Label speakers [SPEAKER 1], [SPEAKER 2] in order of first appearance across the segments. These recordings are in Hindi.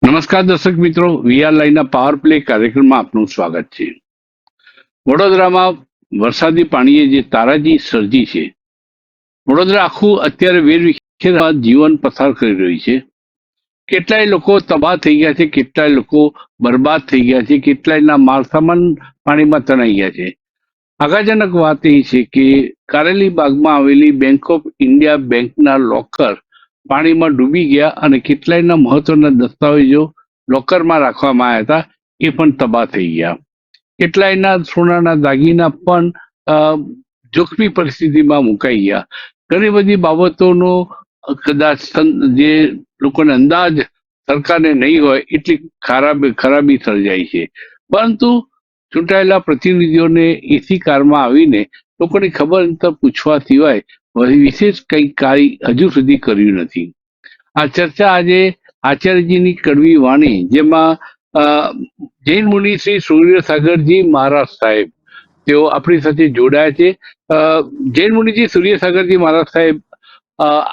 [SPEAKER 1] નમસ્કાર દર્શક મિત્રો, વીઆર લાઈવના પાવર પ્લે કાર્યક્રમમાં આપનું સ્વાગત છે. વડોદરામાં વરસાદી પાણીએ જે તારાજી સર્જી છે, વડોદરા આખું અત્યારે વેરવિખેર જીવન પસાર કરી રહ્યું છે. કેટલાય લોકો તબાહ થઈ ગયા છે, કેટલાય લોકો બરબાદ થઈ ગયા છે, કેટલાયના માલસામાન પાણીમાં તણાઈ ગયા છે. આઘાજનક વાત એ છે કે કારેલી બાગમાં આવેલી બેંક ઓફ ઇન્ડિયા બેંકના લોકર પાણીમાં ડૂબી ગયા અને કેટલાયના મહત્વના દસ્તાવેજો લોકરમાં રાખવામાં આવ્યા હતા, એ પણ તબાહ થઈ ગયા. કેટલાયના સોનાના દાગીના પણ જોખમી પરિસ્થિતિમાં મુકાઈ ગયા. ઘણી બધી બાબતોનો કદાચ જે લોકોને અંદાજ સરકારને નહીં હોય એટલી ખરાબી સર્જાઈ છે. પરંતુ ચૂંટાયેલા પ્રતિનિધિઓને એસી કારમાં આવીને લોકોની ખબર અંતર પૂછવા સિવાય વિશેષ કંઈ કાર્ય હજુ સુધી કર્યું નથી. આ ચર્ચા આજે આચાર્યજીની કડવી વાણી, જેમાં જૈન મુનિ શ્રી સૂર્યસાગરજી મહારાજ સાહેબ તેઓ આપણી સાથે જોડાયા છે. जैन मुनि जी सूर्यसागर जी महाराज साहेब,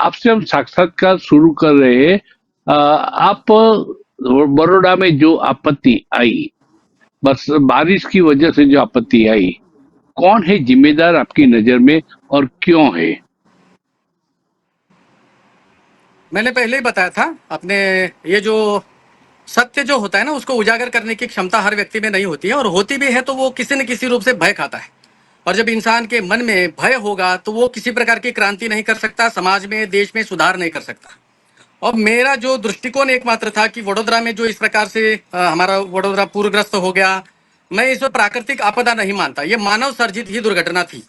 [SPEAKER 1] आपसे हम साक्षात्कार शुरू कर रहे हैं. आप बड़ौदा में जो आपत्ति आई, बस बारिश की वजह से जो आपत्ति आई, कौन है जिम्मेदार आपकी नजर में और क्यों है?
[SPEAKER 2] मैंने पहले ही बताया था अपने, ये जो सत्य जो होता है ना, उसको उजागर करने की क्षमता हर व्यक्ति में नहीं होती है, और होती भी है तो वो किसी न किसी रूप से भय खाता है. और जब इंसान के मन में भय होगा तो वो किसी प्रकार की क्रांति नहीं कर सकता, समाज में देश में सुधार नहीं कर सकता. और मेरा जो दृष्टिकोण एकमात्र था कि वडोदरा में जो इस प्रकार से हमारा वडोदरा पूरग्रस्त हो गया, मैं इसमें प्राकृतिक आपदा नहीं मानता, ये मानव सर्जित ही दुर्घटना थी.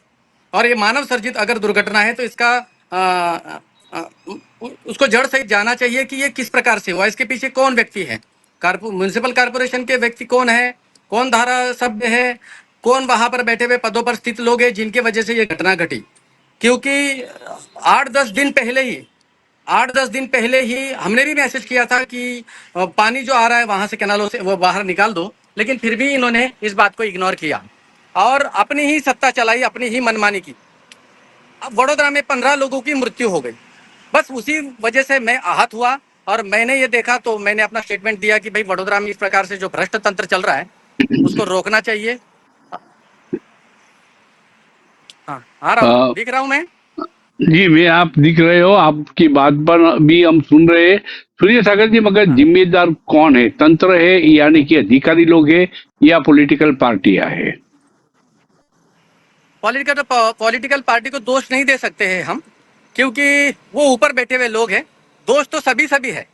[SPEAKER 2] और ये मानव सर्जित अगर दुर्घटना है तो इसका उसको जड़ सहित जाना चाहिए कि ये किस प्रकार से हुआ, इसके पीछे कौन व्यक्ति है, म्युनिसिपल कॉर्पोरेशन के व्यक्ति कौन है, कौन धारा सभ्य है, कौन वहां पर बैठे हुए पदों पर स्थित लोग हैं जिनके वजह से ये घटना घटी. क्योंकि 8-10 दिन पहले ही हमने भी मैसेज किया था कि पानी जो आ रहा है वहां से कैनालों से वो बाहर निकाल दो, लेकिन फिर भी इन्होंने इस बात को इग्नोर किया और अपनी ही सत्ता चलाई, अपनी ही मनमानी की. अब वडोदरा में 15 लोगों की मृत्यु हो गई. बस उसी वजह से मैं आहत हुआ और मैंने ये देखा तो मैंने अपना स्टेटमेंट दिया कि भाई वडोदरा में इस प्रकार से जो भ्रष्ट तंत्र चल रहा है उसको रोकना चाहिए. हाँ, आ रहा हूँ, दिख रहा हूँ मैं.
[SPEAKER 1] जी, मैं आप दिख रहे हो, आपकी बात पर भी हम सुन रहे हैं. सूर्य सागर जी, मगर जिम्मेदार कौन है? तंत्र है, यानी कि अधिकारी लोग है, या पॉलिटिकल पार्टियां है?
[SPEAKER 2] पॉलिटिकल पार्टी को दोष नहीं दे सकते हैं हम, क्योंकि वो ऊपर बैठे हुए लोग हैं. दोष तो सभी है,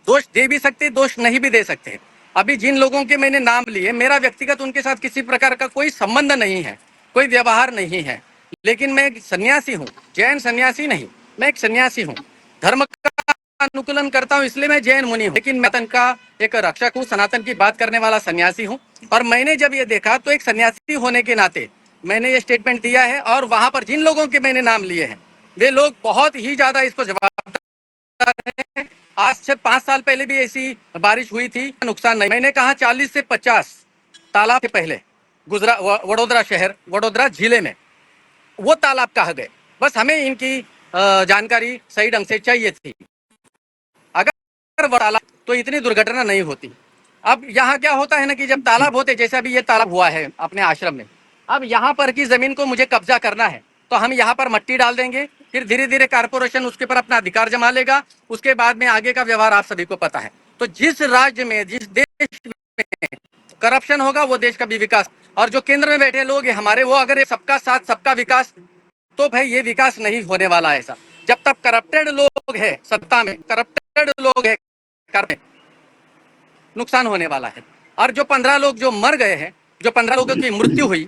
[SPEAKER 2] दोष दे भी सकते, दोष नहीं भी दे सकते. अभी जिन लोगों के मैंने नाम लिए, मेरा व्यक्तिगत उनके साथ किसी प्रकार का कोई संबंध नहीं है, कोई व्यवहार नहीं है, लेकिन मैं एक सन्यासी हूँ, जैन सन्यासी नहीं, मैं एक सन्यासी हूँ. धर्म का अनुकूलन करता हूँ इसलिए मैं जैन मुनि हूँ, लेकिन मैं सनातन का एक रक्षक हूँ, सनातन की बात करने वाला सन्यासी हूँ. और मैंने जब ये देखा तो एक सन्यासी होने के नाते मैंने ये स्टेटमेंट दिया है. और वहां पर जिन लोगों के मैंने नाम लिए हैं वे लोग बहुत ही ज्यादा इसको जवाबदार हैं. आज से 5 साल पहले भी ऐसी बारिश हुई थी, नुकसान नहीं. मैंने कहा 40 से 50 तालाब के पहले वडोदरा शहर, वडोदरा जिले में वो तालाब कहा गए. बस हमें इनकी जानकारी सही ढंग से चाहिए थी. अगर वो तालाब तो इतनी दुर्घटना नहीं होती. अब यहाँ क्या होता है ना कि जब तालाब होते, जैसे अभी ये तालाब हुआ है अपने आश्रम में, अब यहाँ पर की जमीन को मुझे कब्जा करना है तो हम यहाँ पर मट्टी डाल देंगे, फिर धीरे धीरे कारपोरेशन उसके ऊपर अपना अधिकार जमा लेगा. उसके बाद में आगे का व्यवहार आप सभी को पता है. तो जिस राज्य में, जिस देश में करप्शन होगा वो देश का भी विकास. और जो केंद्र में बैठे लोग हैं हमारे, वो अगर सबका साथ सबका विकास, तो भाई ये विकास नहीं होने वाला है. ऐसा जब तक करप्टेड लोग है सत्ता में, करप्टेड लोग है कर में, नुकसान होने वाला है. और जो 15 लोग जो मर गए हैं, जो 15 लोगों की मृत्यु हुई,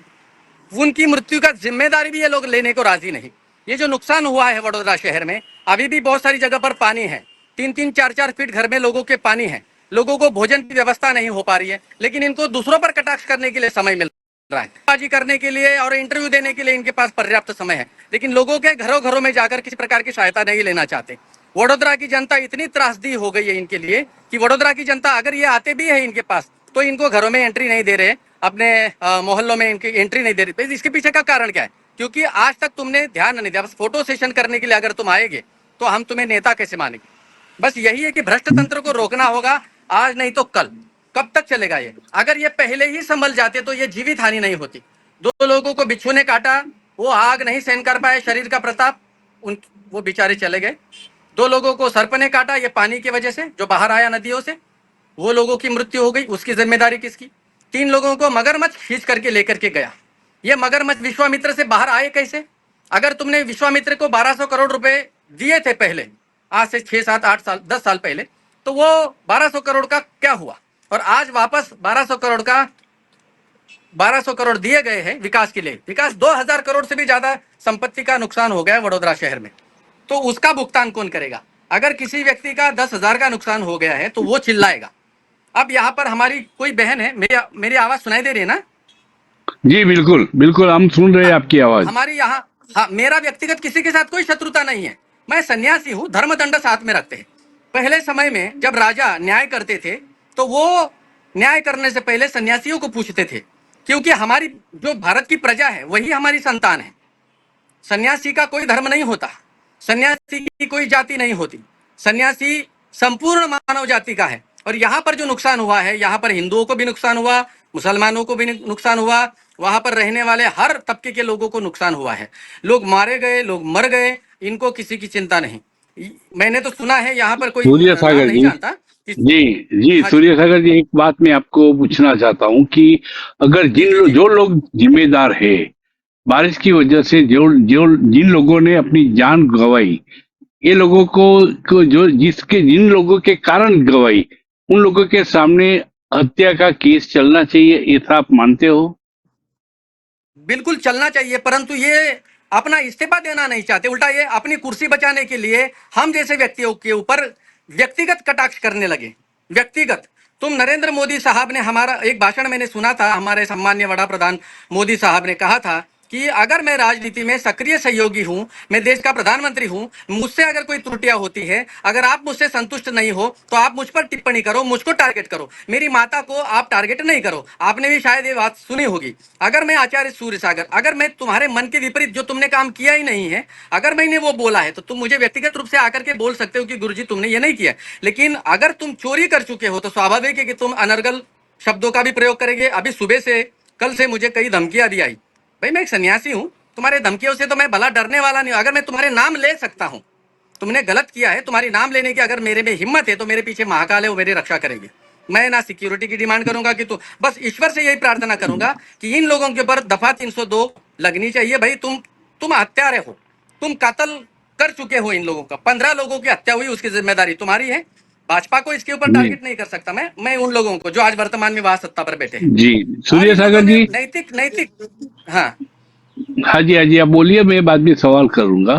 [SPEAKER 2] उनकी मृत्यु का जिम्मेदारी भी ये लोग लेने को राजी नहीं. ये जो नुकसान हुआ है वडोदरा शहर में, अभी भी बहुत सारी जगह पर पानी है, 3-3, 4-4 फीट घर में लोगों के पानी है, लोगों को भोजन की व्यवस्था नहीं हो पा रही है, लेकिन इनको दूसरों पर कटाक्ष करने के लिए समय मिल रहा है, बाजी करने के लिए और इंटरव्यू देने के लिए इनके पास पर्याप्त समय है, लेकिन लोगों के घरों घरों में जाकर किसी प्रकार की सहायता नहीं लेना चाहते. वडोदरा की जनता इतनी त्रासदी हो गई है इनके लिए कि वडोदरा की जनता अगर ये आते भी है इनके पास तो इनको घरों में एंट्री नहीं दे रहे, अपने मोहल्लों में इनकी एंट्री नहीं दे रहे. इसके पीछे का कारण क्या है? क्योंकि आज तक तुमने ध्यान नहीं दिया. बस फोटो सेशन करने के लिए अगर तुम आएंगे तो हम तुम्हें नेता कैसे मानेंगे? बस यही है कि भ्रष्ट तंत्र को रोकना होगा. आज नहीं तो कल। कब तक चलेगा ये? अगर ये पहले ही संभल जाते तो ये जीवित हानि नहीं होती। दो लोगों को बिच्छू ने काटा, वो आग नहीं सहन कर पाए, शरीर का प्रताप, उन वो बेचारे चले गए। दो लोगों को सर्प ने काटा, ये पानी की वजह से जो बाहर आया नदियों से, वो लोगों की मृत्यु हो गई, उसकी जिम्मेदारी किसकी? तीन लोगों को मगरमच्छ खींच करके लेकर के गया। ये मगरमच्छ विश्वामित्र से बाहर आए कैसे? अगर तुमने विश्वामित्र को 1200 करोड़ रुपए दिए थे पहले, आज से 6 7 8 साल 10 साल पहले, तो वो 1200 करोड़ का क्या हुआ? और आज वापस 1200 करोड़ दिए गए हैं विकास के लिए। विकास 2000 करोड़ से भी ज्यादा संपत्ति का नुकसान हो गया है वडोदरा शहर में, तो उसका भुगतान कौन करेगा? अगर किसी व्यक्ति का 10,000 का नुकसान हो गया है तो वो चिल्लाएगा। अब यहाँ पर हमारी कोई बहन है, मेरी मेरी आवाज सुनाई दे रही है ना?
[SPEAKER 1] जी बिल्कुल बिल्कुल, हम सुन रहे हैं
[SPEAKER 2] हाँ,
[SPEAKER 1] आपकी आवाज।
[SPEAKER 2] हमारी यहाँ, हाँ, मेरा व्यक्तिगत किसी के साथ कोई शत्रुता नहीं है। मैं सन्यासी हूँ, धर्मदंड साथ में रखते हैं। पहले समय में जब राजा न्याय करते थे तो वो न्याय करने से पहले सन्यासियों को पूछते थे, क्योंकि हमारी जो भारत की प्रजा है वही हमारी संतान है। सन्यासी का कोई धर्म नहीं होता, सन्यासी की कोई जाति नहीं होती, सन्यासी संपूर्ण मानव जाति का है। और यहाँ पर जो नुकसान हुआ है, यहाँ पर हिंदुओं को भी नुकसान हुआ, मुसलमानों को भी नुकसान हुआ, वहां पर रहने वाले हर तबके के लोगों को नुकसान हुआ है। लोग मारे गए, लोग मर गए, इनको किसी की चिंता नहीं। मैंने तो सुना है, यहाँ पर कोई
[SPEAKER 1] सूर्य
[SPEAKER 2] नाम
[SPEAKER 1] सागर
[SPEAKER 2] नहीं
[SPEAKER 1] जी,
[SPEAKER 2] जानता कि,
[SPEAKER 1] जी जी,
[SPEAKER 2] हाँ जी,
[SPEAKER 1] सूर्य सागर जी, एक बात मैं आपको पूछना चाहता हूँ कि अगर
[SPEAKER 2] जी जी जी,
[SPEAKER 1] जो लोग जिम्मेदार है बारिश की वजह से, जो जिन लोगों ने अपनी जान गंवाई, ये लोगों को जो जिन लोगों के कारण गंवाई, उन लोगों के सामने हत्या का केस चलना चाहिए, ऐसा आप मानते हो?
[SPEAKER 2] बिल्कुल चलना चाहिए, परंतु ये अपना इस्तीफा देना नहीं चाहते। उल्टा ये अपनी कुर्सी बचाने के लिए हम जैसे व्यक्तियों के ऊपर व्यक्तिगत कटाक्ष करने लगे। व्यक्तिगत, तुम नरेंद्र मोदी साहब ने, हमारा एक भाषण मैंने सुना था, हमारे सम्मान्य वड़ा प्रधान मोदी साहब ने कहा था कि अगर मैं राजनीति में सक्रिय सहयोगी हूं, मैं देश का प्रधानमंत्री हूं, मुझसे अगर कोई त्रुटियां होती है, अगर आप मुझसे संतुष्ट नहीं हो तो आप मुझ पर टिप्पणी करो, मुझको टारगेट करो, मेरी माता को आप टारगेट नहीं करो। आपने भी शायद ये बात सुनी होगी। अगर मैं आचार्य सूर्य सागर, अगर मैं तुम्हारे मन के विपरीत जो तुमने काम किया ही नहीं है, अगर मैंने वो बोला है, तो तुम मुझे व्यक्तिगत रूप से आकर के बोल सकते हो कि गुरुजी तुमने ये नहीं किया। लेकिन अगर तुम चोरी कर चुके हो तो स्वाभाविक है कि तुम अनर्गल शब्दों का भी प्रयोग करेंगे। अभी सुबह से, कल से मुझे कई धमकियां भी आई। भाई मैं एक सन्यासी हूं, तुम्हारे धमकियों से तो मैं भला डरने वाला नहीं हूं। अगर मैं तुम्हारे नाम ले सकता हूं, तुमने गलत किया है, तुम्हारी नाम लेने की अगर मेरे में हिम्मत है तो मेरे पीछे महाकाल है, वो मेरी रक्षा करेंगे। मैं ना सिक्योरिटी की डिमांड करूंगा कि तू, बस ईश्वर से यही प्रार्थना करूंगा कि इन लोगों के ऊपर दफा 302 लगनी चाहिए। भाई तुम हत्यारे हो, तुम कत्ल कर चुके हो। इन लोगों का 15 लोगों की हत्या हुई, उसकी जिम्मेदारी तुम्हारी है। भाजपा को इसके ऊपर
[SPEAKER 1] जी
[SPEAKER 2] टारगेट नहीं कर सकता मैं उन लोगों को जो आज वर्तमान में वहां सत्ता पर बैठे हैं।
[SPEAKER 1] जी,
[SPEAKER 2] और
[SPEAKER 1] सूर्य
[SPEAKER 2] इन लोगों
[SPEAKER 1] सागर
[SPEAKER 2] ने
[SPEAKER 1] जी,
[SPEAKER 2] नैतिक नैतिक, हाँ
[SPEAKER 1] हाँ जी हाँ जी, आप बोलिए, मैं बाद में सवाल करूंगा।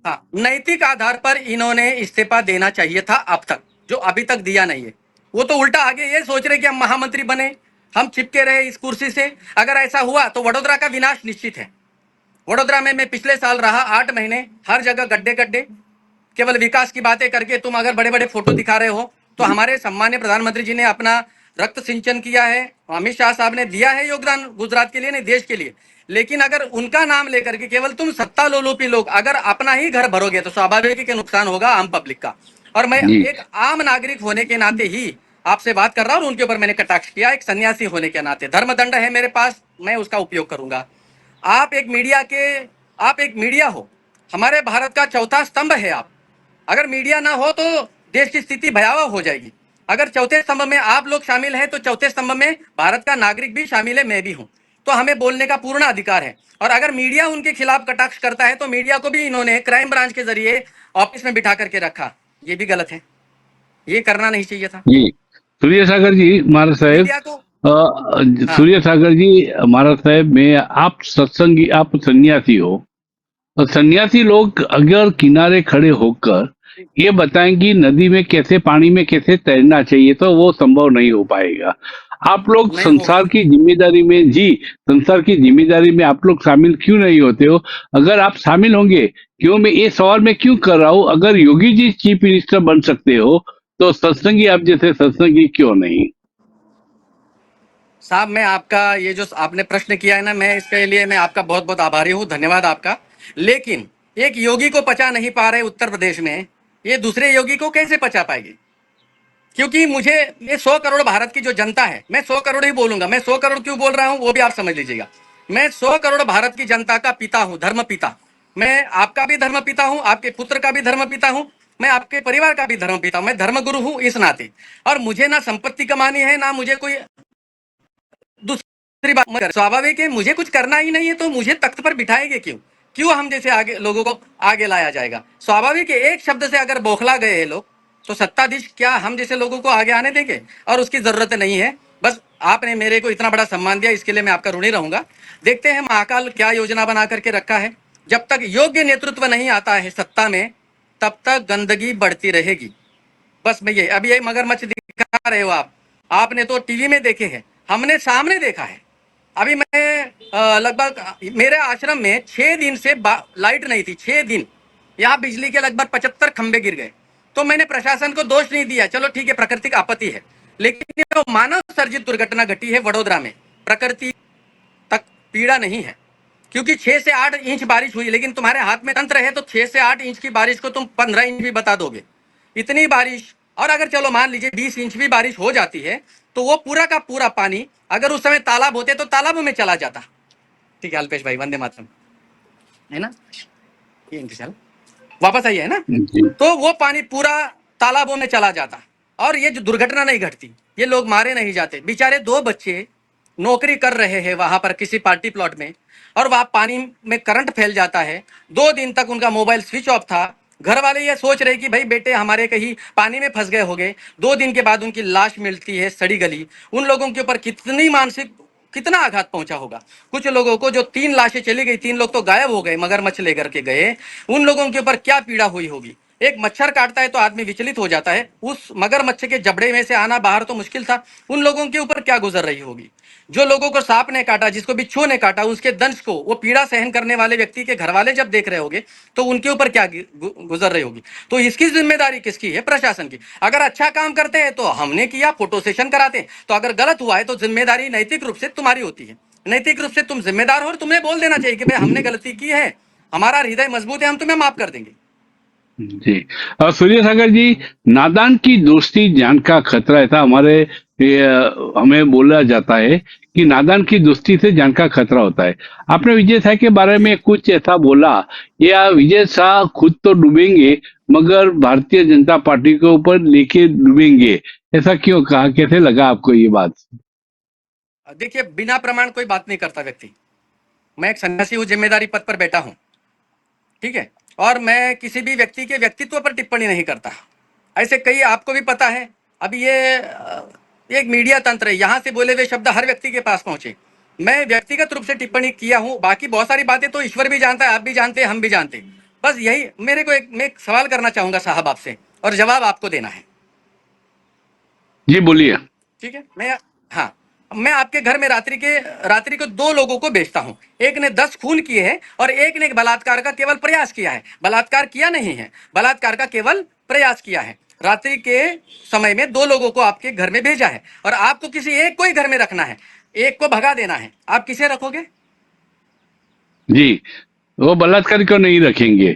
[SPEAKER 2] हाँ, नैतिक आधार पर इन्होंने इस्तीफा देना चाहिए था अब तक, जो अभी तक दिया नहीं है। वो तो उल्टा आगे ये सोच रहे कि हम महामंत्री बने, हम चिपके रहे इस कुर्सी से। अगर ऐसा हुआ तो वडोदरा का विनाश निश्चित है। वडोदरा में मैं पिछले साल रहा 8 महीने, हर जगह गड्ढे गड्ढे, केवल विकास की बातें करके तुम अगर बड़े बड़े फोटो दिखा रहे हो, तो हमारे सम्मान्य प्रधानमंत्री जी ने अपना रक्त सिंचन किया है, अमित शाह साहब ने दिया है योगदान गुजरात के लिए, नहीं देश के लिए। लेकिन अगर उनका नाम लेकर के केवल तुम सत्ता लोलुपी लोग अगर अपना ही घर भरोगे तो स्वाभाविक है कि नुकसान होगा आम पब्लिक का। और मैं
[SPEAKER 1] जी
[SPEAKER 2] एक आम नागरिक होने के नाते ही आपसे बात कर रहा हूं, और उनके ऊपर मैंने कटाक्ष किया। एक सन्यासी होने के नाते धर्मदंड है मेरे पास, मैं उसका उपयोग करूंगा। आप एक मीडिया के, आप एक मीडिया हो, हमारे भारत का चौथा स्तंभ है आप। अगर मीडिया ना हो तो देश की स्थिति भयावह हो जाएगी। अगर चौथे स्तंभ में आप लोग शामिल हैं तो चौथे स्तंभ में भारत का नागरिक भी शामिल है, मैं भी हूं। तो हमें बोलने का पूर्ण अधिकार है। और अगर मीडिया उनके खिलाफ कटाक्ष करता है तो मीडिया को भी इन्होंने क्राइम ब्रांच के जरिए ऑफिस में बिठा करके रखा। ये भी गलत है, ये करना नहीं चाहिए था
[SPEAKER 1] जी, सूर्य सागर जी महाराज साहब,
[SPEAKER 2] मीडिया को। हाँ,
[SPEAKER 1] सूर्य सागर जी महाराज साहब, मैं, आप सत्संगी, आप सन्यासी हो, और सन्यासी लोग अगर किनारे खड़े होकर ये बताएं कि नदी में कैसे, पानी में कैसे तैरना चाहिए, तो वो संभव नहीं हो पाएगा। आप लोग
[SPEAKER 2] नहीं होगा।
[SPEAKER 1] संसार की जिम्मेदारी में, जी, संसार की जिम्मेदारी में आप लोग शामिल क्यों नहीं होते हो? अगर आप शामिल होंगे, क्यों, मैं ये सवाल मैं क्यों कर रहा हूँ, अगर योगी जी चीफ मिनिस्टर बन सकते हो तो सत्संगी, आप जैसे सत्संगी क्यों नहीं?
[SPEAKER 2] साहब, मैं आपका ये जो आपने प्रश्न किया है ना, मैं इसके लिए मैं आपका बहुत बहुत आभारी हूँ, धन्यवाद आपका। लेकिन एक योगी को पचा नहीं पा रहे उत्तर प्रदेश में, ये दूसरे योगी को कैसे पचा पाएगी? क्योंकि मुझे ये 100 करोड़ भारत की जो जनता है, मैं 100 करोड़ ही बोलूंगा। मैं 100 करोड़ क्यों बोल रहा हूं वो भी आप समझ लीजिएगा। मैं 100 करोड़ भारत की जनता का पिता हूं, धर्म पिता। मैं आपका भी धर्म पिता हूं, आपके पुत्र का भी धर्म पिता हूं, मैं आपके परिवार का भी धर्म पिता हूं, मैं धर्म गुरु हूं इस नाते। और मुझे ना संपत्ति कमानी है, ना मुझे कोई दूसरी बात मत कर। स्वाभाविक है, मुझे कुछ करना ही नहीं है तो मुझे तख्त पर बिठाएंगे क्यों? क्यों हम जैसे आगे लोगों को आगे लाया जाएगा? स्वाभाविक है, एक शब्द से अगर बौखला गए हैं लोग तो सत्ताधीश क्या हम जैसे लोगों को आगे आने देंगे? और उसकी जरूरत नहीं है। बस आपने मेरे को इतना बड़ा सम्मान दिया, इसके लिए मैं आपका ऋणी रहूंगा। देखते हैं महाकाल क्या योजना बना करके रखा है। जब तक योग्य नेतृत्व नहीं आता है सत्ता में, तब तक गंदगी बढ़ती रहेगी। बस मैं ये अभी ये मगरमच्छ दिखा रहे हो आप, आपने तो टीवी में देखे हैं, हमने सामने देखा है। अभी मैं लगभग मेरे आश्रम में 6 दिन से लाइट नहीं थी, 6 दिन। यहाँ बिजली के लगभग 75 खंबे गिर गए। तो मैंने प्रशासन को दोष नहीं दिया, चलो ठीक है प्राकृतिक आपत्ति है, लेकिन ये मानव सर्जित दुर्घटना घटी है वडोदरा में, प्रकृति तक पीड़ा नहीं है। क्योंकि 6 से 8 इंच बारिश हुई, लेकिन तुम्हारे हाथ में तंत्र है तो 6 से 8 इंच की बारिश को तुम 15 इंच भी बता दोगे। इतनी बारिश, और अगर चलो मान लीजिए 20 इंच भी बारिश हो जाती है तो वो पूरा का पूरा पानी अगर उस समय तालाब होते तो तालाब में चला जाता। ठीक है अल्पेश भाई, वंदे मातरम, है ना? ये इंतजार वापस आई है ना?
[SPEAKER 1] जी
[SPEAKER 2] तो वो पानी पूरा तालाबों में चला जाता और ये जो दुर्घटना नहीं घटती, ये लोग मारे नहीं जाते। बेचारे 2 बच्चे नौकरी कर रहे हैं वहां पर किसी पार्टी प्लॉट में, और वहां पानी में करंट फैल जाता है। 2 दिन तक उनका मोबाइल स्विच ऑफ था। घर वाले ये सोच रहे कि भाई बेटे हमारे कहीं पानी में फंस गए होंगे। 2 दिन के बाद उनकी लाश मिलती है सड़ी गली। उन लोगों के ऊपर कितनी मानसिक कितना आघात पहुंचा होगा। कुछ लोगों को जो 3 लाशें चली गई, 3 लोग तो गायब हो गए, मगरमच्छ लेकर के गए, उन लोगों के ऊपर क्या पीड़ा हुई होगी। एक मच्छर काटता है तो आदमी विचलित हो जाता है, उस मगरमच्छ के जबड़े में से आना बाहर तो मुश्किल था। उन लोगों के ऊपर क्या गुजर रही होगी। जो लोगों को सांप ने काटा, जिसको बिच्छू ने काटा, उसके दंश को वो पीड़ा सहन करने वाले व्यक्ति के घर वाले जब देख रहे होंगे तो उनके ऊपर क्या गुजर रही होगी। तो इसकी जिम्मेदारी किसकी है? प्रशासन की। अगर अच्छा काम करते हैं तो हमने किया, फोटो सेशन कराते हैं, तो अगर गलत हुआ है तो जिम्मेदारी नैतिक रूप से तुम्हारी होती है। नैतिक रूप से तुम जिम्मेदार हो और तुम्हें बोल देना चाहिए कि भाई हमने गलती की है, हमारा हृदय मजबूत है, हम तुम्हें माफ कर देंगे।
[SPEAKER 1] जी सूर्य सागर जी, नादान की दोस्ती जान का खतरा है था हमारे हमें बोला जाता है कि नादान की दोस्ती से जान का खतरा होता है। आपने विजय शाह के बारे में कुछ ऐसा बोला, या विजय शाह खुद तो डूबेंगे मगर भारतीय जनता पार्टी के ऊपर लेके डूबेंगे, ऐसा क्यों कहा? कैसे लगा आपको ये बात?
[SPEAKER 2] देखिए, बिना प्रमाण कोई बात नहीं करता व्यक्ति। मैं एक सन्यासी हूं, जिम्मेदारी पद पर बैठा हूं, ठीक है, और मैं किसी भी व्यक्ति के व्यक्तित्व पर टिप्पणी नहीं करता। ऐसे कई आपको भी पता है। अभी ये एक मीडिया तंत्र है, यहाँ से बोले हुए शब्द हर व्यक्ति के पास पहुंचे। मैं व्यक्तिगत रूप से टिप्पणी किया हूं, बाकी बहुत सारी बातें तो ईश्वर भी जानता है, आप भी जानते हैं, हम भी जानते हैं। बस यही मेरे को मैं एक सवाल करना चाहूंगा साहब आपसे, और जवाब आपको देना है।
[SPEAKER 1] जी बोलिए।
[SPEAKER 2] ठीक है, हाँ, मैं आपके घर में रात्रि को 2 लोगों को बेचता हूं। एक ने 10 खून किए हैं और एक ने बलात्कार का केवल प्रयास किया है। बलात्कार किया नहीं है, बलात्कार का केवल प्रयास किया है। रात्रि के समय में 2 लोगों को आपके घर में भेजा है और आपको किसी एक को ही घर में रखना है, एक को भगा देना है। आप किसे रखोगे?
[SPEAKER 1] जी, वो बलात्कारी को नहीं रखेंगे।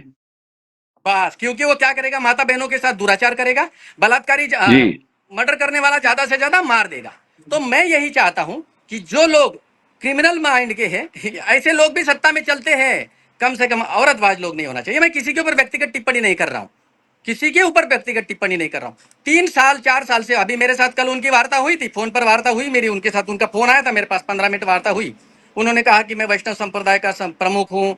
[SPEAKER 2] बस, क्योंकि वो क्या करेगा? माता बहनों के साथ दुराचार करेगा। बलात्कारी
[SPEAKER 1] जी
[SPEAKER 2] मर्डर करने वाला ज्यादा से ज्यादा मार देगा। तो मैं यही चाहता हूं कि जो लोग क्रिमिनल माइंड के हैं, ऐसे लोग भी सत्ता में चलते हैं, कम से कम औरतवाज लोग नहीं होना चाहिए। मैं किसी के ऊपर व्यक्तिगत टिप्पणी नहीं कर रहा हूं, किसी के ऊपर व्यक्तिगत टिप्पणी नहीं कर रहा हूं। 3 साल 4 साल से, अभी मेरे साथ कल उनकी वार्ता हुई थी, फोन पर वार्ता हुई मेरी उनके साथ, उनका फोन आया था मेरे पास, 15 मिनट वार्ता हुई। उन्होंने कहा कि मैं वैष्णव संप्रदाय का प्रमुख हूँ,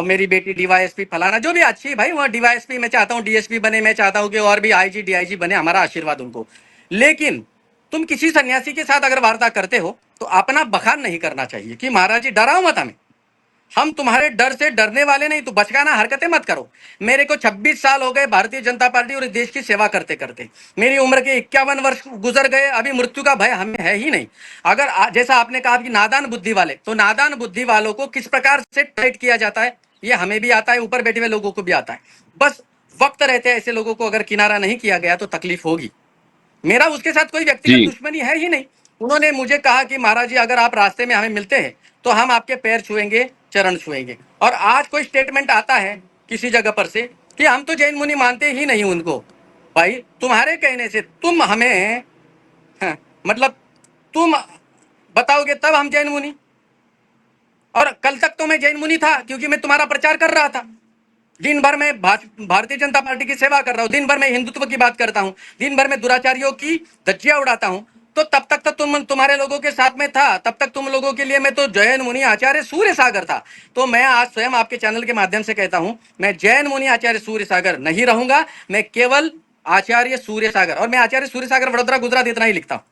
[SPEAKER 2] मेरी बेटी डीवाईएसपी फलाना, जो भी अच्छी भाई, वह डीवाईएसपी मैं चाहता हूँ, डीएसपी बने, मैं चाहता हूँ कि और भी आईजी डीआईजी बने, हमारा आशीर्वाद उनको। लेकिन तुम किसी सन्यासी के साथ अगर वार्ता करते हो तो अपना बखान नहीं करना चाहिए कि महाराज जी डराओ मत हमें, हम तुम्हारे डर से डरने वाले नहीं, तो बचकाना हरकतें मत करो। मेरे को 26 साल हो गए भारतीय जनता पार्टी और इस देश की सेवा करते करते। मेरी उम्र के 51 वर्ष गुजर गए, अभी मृत्यु का भय हमें है ही नहीं। अगर जैसा आपने कहा कि नादान बुद्धि वाले, तो नादान बुद्धि वालों को किस प्रकार से टाइट किया जाता है ये हमें भी आता है, ऊपर बैठे हुए लोगों को भी आता है। बस वक्त रहते ऐसे लोगों को अगर किनारा नहीं किया गया तो तकलीफ होगी। मेरा उसके साथ कोई व्यक्तिगत
[SPEAKER 1] जी
[SPEAKER 2] दुश्मनी है ही नहीं। उन्होंने मुझे कहा कि महाराज जी अगर आप रास्ते में हमें मिलते हैं तो हम आपके पैर छुएंगे, चरण छुएंगे। और आज कोई स्टेटमेंट आता है किसी जगह पर से कि हम तो जैन मुनि मानते ही नहीं उनको, भाई तुम्हारे कहने से तुम हमें, हाँ, मतलब तुम बताओगे तब हम जैन मुनि। और कल तक तो मैं जैन मुनि था क्योंकि मैं तुम्हारा प्रचार कर रहा था। दिन भर मैं भारतीय जनता पार्टी की सेवा कर रहा हूँ, दिन भर मैं हिंदुत्व की बात करता हूँ, दिन भर मैं दुराचारियों की धज्जियां उड़ाता हूँ। तो तब तक तो तुम्हारे लोगों के साथ में था, तब तक तुम लोगों के लिए मैं तो जैन मुनि आचार्य सूर्य सागर था। तो मैं आज स्वयं आपके चैनल के माध्यम से कहता हूं, मैं जैन मुनि आचार्य सूर्य सागर नहीं रहूंगा, मैं केवल आचार्य सूर्य सागर, और मैं आचार्य सूर्य सागर वडोदरा गुजरात इतना ही लिखता हूं।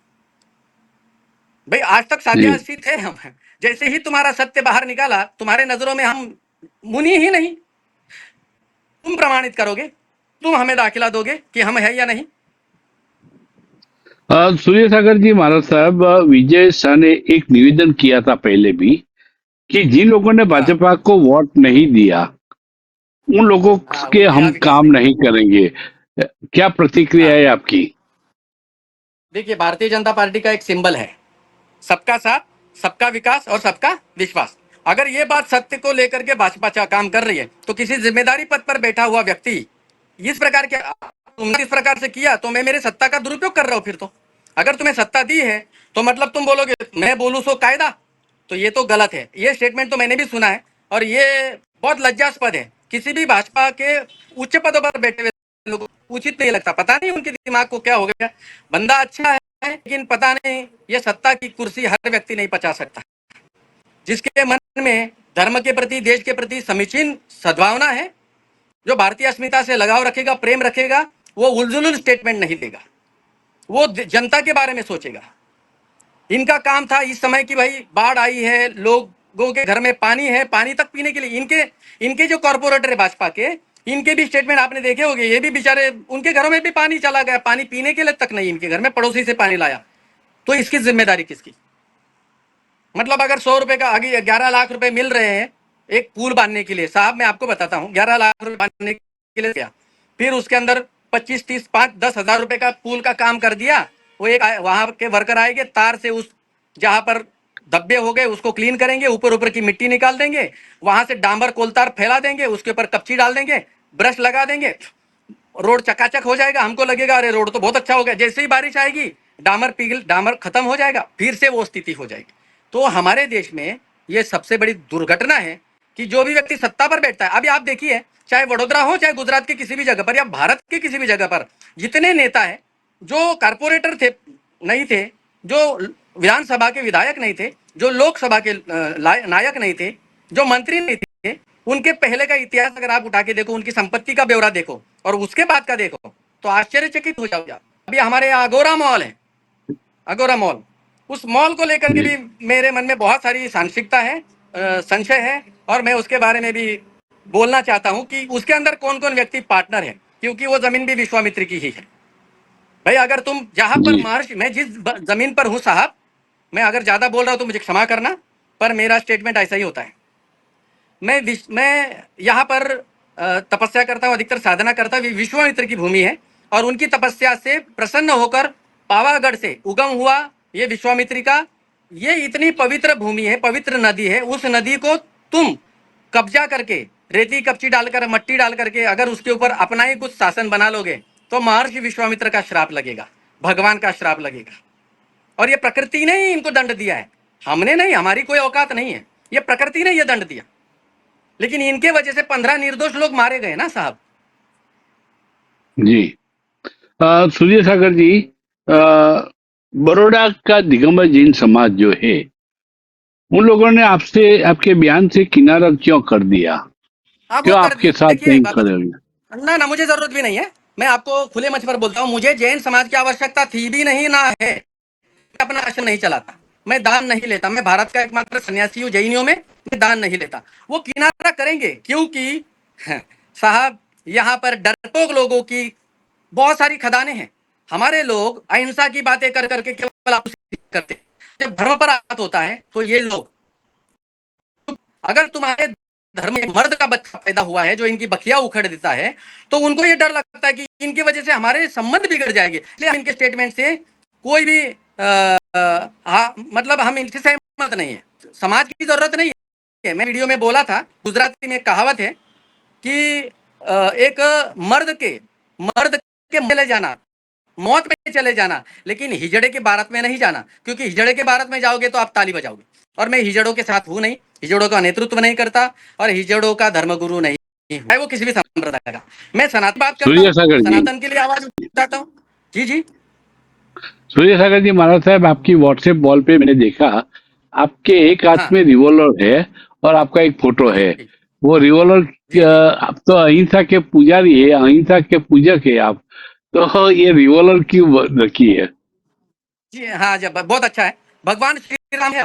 [SPEAKER 2] भाई आज तक
[SPEAKER 1] जी।
[SPEAKER 2] साध्यासी थे हम, जैसे ही तुम्हारा सत्य बाहर निकाला तुम्हारे नजरों में हम मुनि ही नहीं। तुम प्रमाणित करोगे, तुम हमें दाखिला दोगे कि हम है या नहीं।
[SPEAKER 1] सूर्य सागर जी महाराज साहब, विजय शाह ने एक निवेदन किया था पहले भी कि जिन लोगों ने
[SPEAKER 2] हाँ
[SPEAKER 1] भाजपा को वोट नहीं दिया उन लोगों
[SPEAKER 2] हाँ,
[SPEAKER 1] के
[SPEAKER 2] वो
[SPEAKER 1] हम
[SPEAKER 2] नया विकास
[SPEAKER 1] काम
[SPEAKER 2] नहीं।
[SPEAKER 1] नहीं करेंगे। क्या प्रतिक्रिया
[SPEAKER 2] हाँ,
[SPEAKER 1] है आपकी?
[SPEAKER 2] देखिए भारतीय जनता पार्टी का एक सिंबल है सबका साथ, सबका विकास और सबका विश्वास। अगर ये बात सत्य को लेकर के भाजपा काम कर रही है तो किसी जिम्मेदारी पद पर बैठा हुआ व्यक्ति इस प्रकार के, तुमने इस प्रकार से किया तो मैं मेरे सत्ता का दुरुपयोग कर रहा हूं। फिर तो अगर तुम्हें सत्ता दी है तो मतलब तुम बोलोगे मैं बोलूं सो कायदा, तो ये तो गलत है। ये स्टेटमेंट तो मैंने भी सुना है और ये बहुत लज्जास्पद है। किसी भी भाजपा के उच्च पदों पर बैठे हुए लोगों को उचित नहीं लगता। पता नहीं उनके दिमाग को क्या हो गया। बंदा अच्छा है लेकिन पता नहीं ये सत्ता की कुर्सी हर व्यक्ति नहीं पचा सकता। जिसके मन में धर्म के प्रति, देश के प्रति समीचीन सद्भावना है, जो भारतीय अस्मिता से लगाव रखेगा, प्रेम रखेगा, वो उलझुल स्टेटमेंट नहीं देगा, वो जनता के बारे में सोचेगा। इनका काम था इस समय की भाई बाढ़ आई है, लोगों के घर में पानी है, पानी तक पीने के लिए इनके इनके जो कॉर्पोरेटर है भाजपा के, इनके भी स्टेटमेंट आपने देखे होंगे। ये भी बेचारे, उनके घरों में भी पानी चला गया, पानी पीने के लिए तक नहीं, इनके घर में पड़ोसी से पानी लाया। तो इसकी जिम्मेदारी किसकी? मतलब अगर 100 रुपए का आगे 11 लाख रुपए मिल रहे हैं एक पुल बांधने के लिए, साहब मैं आपको बताता हूँ 11 लाख रुपए बांधने के लिए क्या, फिर उसके अंदर 25, 30, 5, 10 हजार रुपए का पुल का काम कर दिया। वो एक वहां के वर्कर आएंगे, तार से उस जहां पर धब्बे हो गए उसको क्लीन करेंगे, ऊपर ऊपर की मिट्टी निकाल देंगे, वहां से डांबर कोलतार फैला देंगे, उसके ऊपर कपची डाल देंगे, ब्रश लगा देंगे, रोड चकाचक हो जाएगा। हमको लगेगा अरे रोड तो बहुत अच्छा हो गया। जैसे ही बारिश आएगी डामर पिघल, डामर खत्म हो जाएगा, फिर से वो स्थिति हो जाएगी। तो हमारे देश में ये सबसे बड़ी दुर्घटना है कि जो भी व्यक्ति सत्ता पर बैठता है, अभी आप देखिए चाहे वडोदरा हो चाहे गुजरात के किसी भी जगह पर या भारत के किसी भी जगह पर, जितने नेता है जो कारपोरेटर थे नहीं थे, जो विधानसभा के विधायक नहीं थे, जो लोकसभा के नायक नहीं थे, जो मंत्री नहीं थे, उनके पहले का इतिहास अगर आप उठा के देखो, उनकी संपत्ति का ब्यौरा देखो और उसके बाद का देखो तो आश्चर्यचकित हो जाओगे। अभी हमारे यहाँ अगोरा मॉल है, अगोरा मॉल, उस मॉल को लेकर के
[SPEAKER 1] जी।
[SPEAKER 2] भी मेरे मन में बहुत सारी सांशिकता है, संशय है, और मैं उसके बारे में भी बोलना चाहता हूं कि उसके अंदर कौन कौन व्यक्ति पार्टनर है, क्योंकि वो जमीन भी विश्वामित्र की ही है। भाई अगर तुम जहां पर
[SPEAKER 1] जी।
[SPEAKER 2] महर्षि, मैं जिस जमीन पर हूं साहब, मैं अगर ज्यादा बोल रहा हूं तो मुझे क्षमा करना, पर मेरा स्टेटमेंट ऐसा ही होता है। मैं यहाँ पर तपस्या करता हूँ, अधिकतर साधना करता हूँ। विश्वामित्र की भूमि है और उनकी तपस्या से प्रसन्न होकर पावागढ़ से उगम हुआ ये विश्वामित्री का, ये इतनी पवित्र भूमि है, पवित्र नदी है। उस नदी को तुम कब्जा करके रेती कपची डालकर, मट्टी डाल करके अगर उसके ऊपर अपना ही कुछ शासन बना लोगे तो महर्षि विश्वामित्र का श्राप लगेगा, भगवान का श्राप लगेगा। और ये प्रकृति ने ही इनको दंड दिया है, हमने नहीं, हमारी कोई औकात नहीं है, ये प्रकृति ने ये दंड दिया। लेकिन इनके वजह से 15 निर्दोष लोग मारे गए ना साहब।
[SPEAKER 1] जी। सूर्य सागर जी, अ, बड़ौदा का दिगंबर जैन समाज जो है उन लोगों ने आपसे, आपके बयान से किनारा क्यों कर दिया?
[SPEAKER 2] हाँ वो
[SPEAKER 1] क्यों
[SPEAKER 2] कर
[SPEAKER 1] आपके
[SPEAKER 2] दिया।
[SPEAKER 1] साथ
[SPEAKER 2] देखिए
[SPEAKER 1] नहीं
[SPEAKER 2] एक बात
[SPEAKER 1] खड़े हुए?
[SPEAKER 2] बता, ना ना मुझे जरूरत भी नहीं है। मैं आपको खुले मंच पर बोलता हूँ, मुझे जैन समाज की आवश्यकता थी भी नहीं, ना है। मैं अपना राशन नहीं चलाता, मैं दान नहीं लेता, मैं भारत का एकमात्र सन्यासी हूँ जैनियों में, मैं दान नहीं लेता। वो किनारा करेंगे क्योंकि साहब यहाँ पर डरपोक लोगों की बहुत सारी खदानें हैं। हमारे लोग अहिंसा की बातें कर करके केवल आपसी करते हैं। जब धर्म पर बात होता है तो ये लोग, अगर तुम्हारे धर्म में मर्द का बच्चा पैदा हुआ है जो इनकी बखिया उखड़ देता है तो उनको ये डर लगता है कि इनकी वजह से हमारे संबंध बिगड़ जाएंगे। इसलिए हम इनके स्टेटमेंट से कोई भी मतलब हम इनसे सहमत नहीं है। समाज की जरूरत नहीं है। मैं वीडियो में बोला था, गुजराती में कहावत है कि एक मर्द के चले जाना, मौत में चले जाना, लेकिन हिजड़े के बारात में नहीं जाना, क्योंकि हिजड़े के बारात में जाओगे तो आप ताली बजाओगे, और मैं हिजड़ों के साथ हूं नहीं, हिजड़ों का नेतृत्व नहीं करता और हिजड़ों का धर्मगुरु नहीं हूं, चाहे वो किसी भी संप्रदाय का। मैं सनातन बात करता
[SPEAKER 1] सूर्य
[SPEAKER 2] हूँ,
[SPEAKER 1] सागर जी,
[SPEAKER 2] सनातन के लिए आवाज उठाता हूँ। जी जी।
[SPEAKER 1] सूर्य सागर जी, महाराज साहब, आपकी व्हाट्सएप वॉल पे मैंने देखा, आपके एक हाथ
[SPEAKER 2] हाँ
[SPEAKER 1] में रिवॉल्वर है और आपका एक फोटो
[SPEAKER 2] जी
[SPEAKER 1] है।
[SPEAKER 2] जी
[SPEAKER 1] वो रिवॉल्वर,
[SPEAKER 2] जी जी
[SPEAKER 1] आप तो अहिंसा के पुजारी है, अहिंसा के पूजक है आप, तो ये रिवॉल्वर क्यों रखी है?
[SPEAKER 2] जी। हाँ, जब बहुत अच्छा है, भगवान श्री राम है,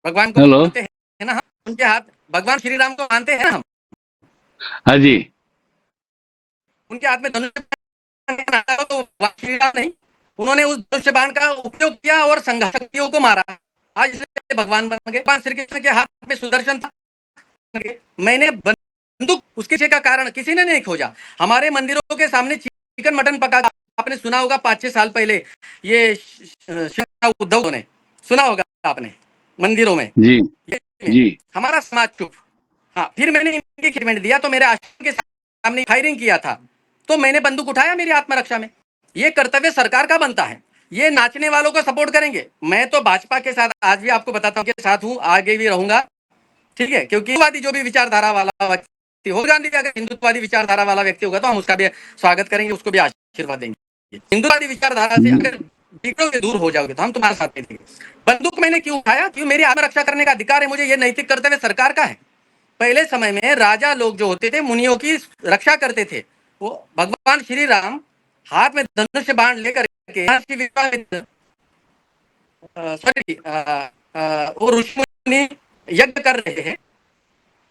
[SPEAKER 2] भगवान को
[SPEAKER 1] हेलो।
[SPEAKER 2] मानते हैं ना हम, उनके हाथ, भगवान श्री राम को मानते हैं ना हम,
[SPEAKER 1] हाँ जी।
[SPEAKER 2] उनके हाथ में धनुष बाण आता हो तो भगवान श्री राम नहीं, उन्होंने उस धनुष बाण का उपयोग किया और संघर्ष शक्तियों को मारा, आज इसलिए भगवान बन गए। भगवान श्री कृष्ण के हाथ में सुदर्शन था, मैंने बंदूक, उसके पीछे का कारण किसी ने नहीं खोजा। हमारे मंदिरों के सामने चिकन मटन पका, आपने सुना होगा 5-6 साल पहले, ये उद्धव ने सुना होगा आपने, मंदिरों में
[SPEAKER 1] जी
[SPEAKER 2] ये,
[SPEAKER 1] जी
[SPEAKER 2] हमारा समाज चुप। हाँ, फिर मैंने इनकी खिदमत दिया तो मेरे आश्रम के सामने फायरिंग किया था, तो मैंने बंदूक उठाया मेरी आत्मरक्षा में। ये कर्तव्य सरकार का बनता है। ये नाचने वालों को सपोर्ट करेंगे, मैं तो भाजपा के साथ आज भी आपको बताता हूँ के साथ हूँ, आगे भी रहूंगा, ठीक है, क्योंकि हिंदुवादी जो भी विचारधारा वाला व्यक्ति हो, गांधी भी अगर हिंदुत्ववादी विचारधारा वाला व्यक्ति होगा तो हम उसका भी स्वागत करेंगे, उसको भी आशीर्वाद देंगे। हिंदुत्ववादी विचारधारा से अगर बिगड़ोगे, दूर हो जाओगे, तो हम तुम्हारे साथ नहीं देंगे। बंदूक मैंने क्यों उठाया? क्यों, मेरी आत्मरक्षा करने का अधिकार है मुझे, ये नैतिक कर्तव्य सरकार का है। पहले समय में राजा लोग जो होते थे, मुनियों की रक्षा करते थे, वो भगवान श्री राम हाथ में धनुष बाण लेकर के सॉरी वो ऋषि मुनि यज्ञ कर रहे हैं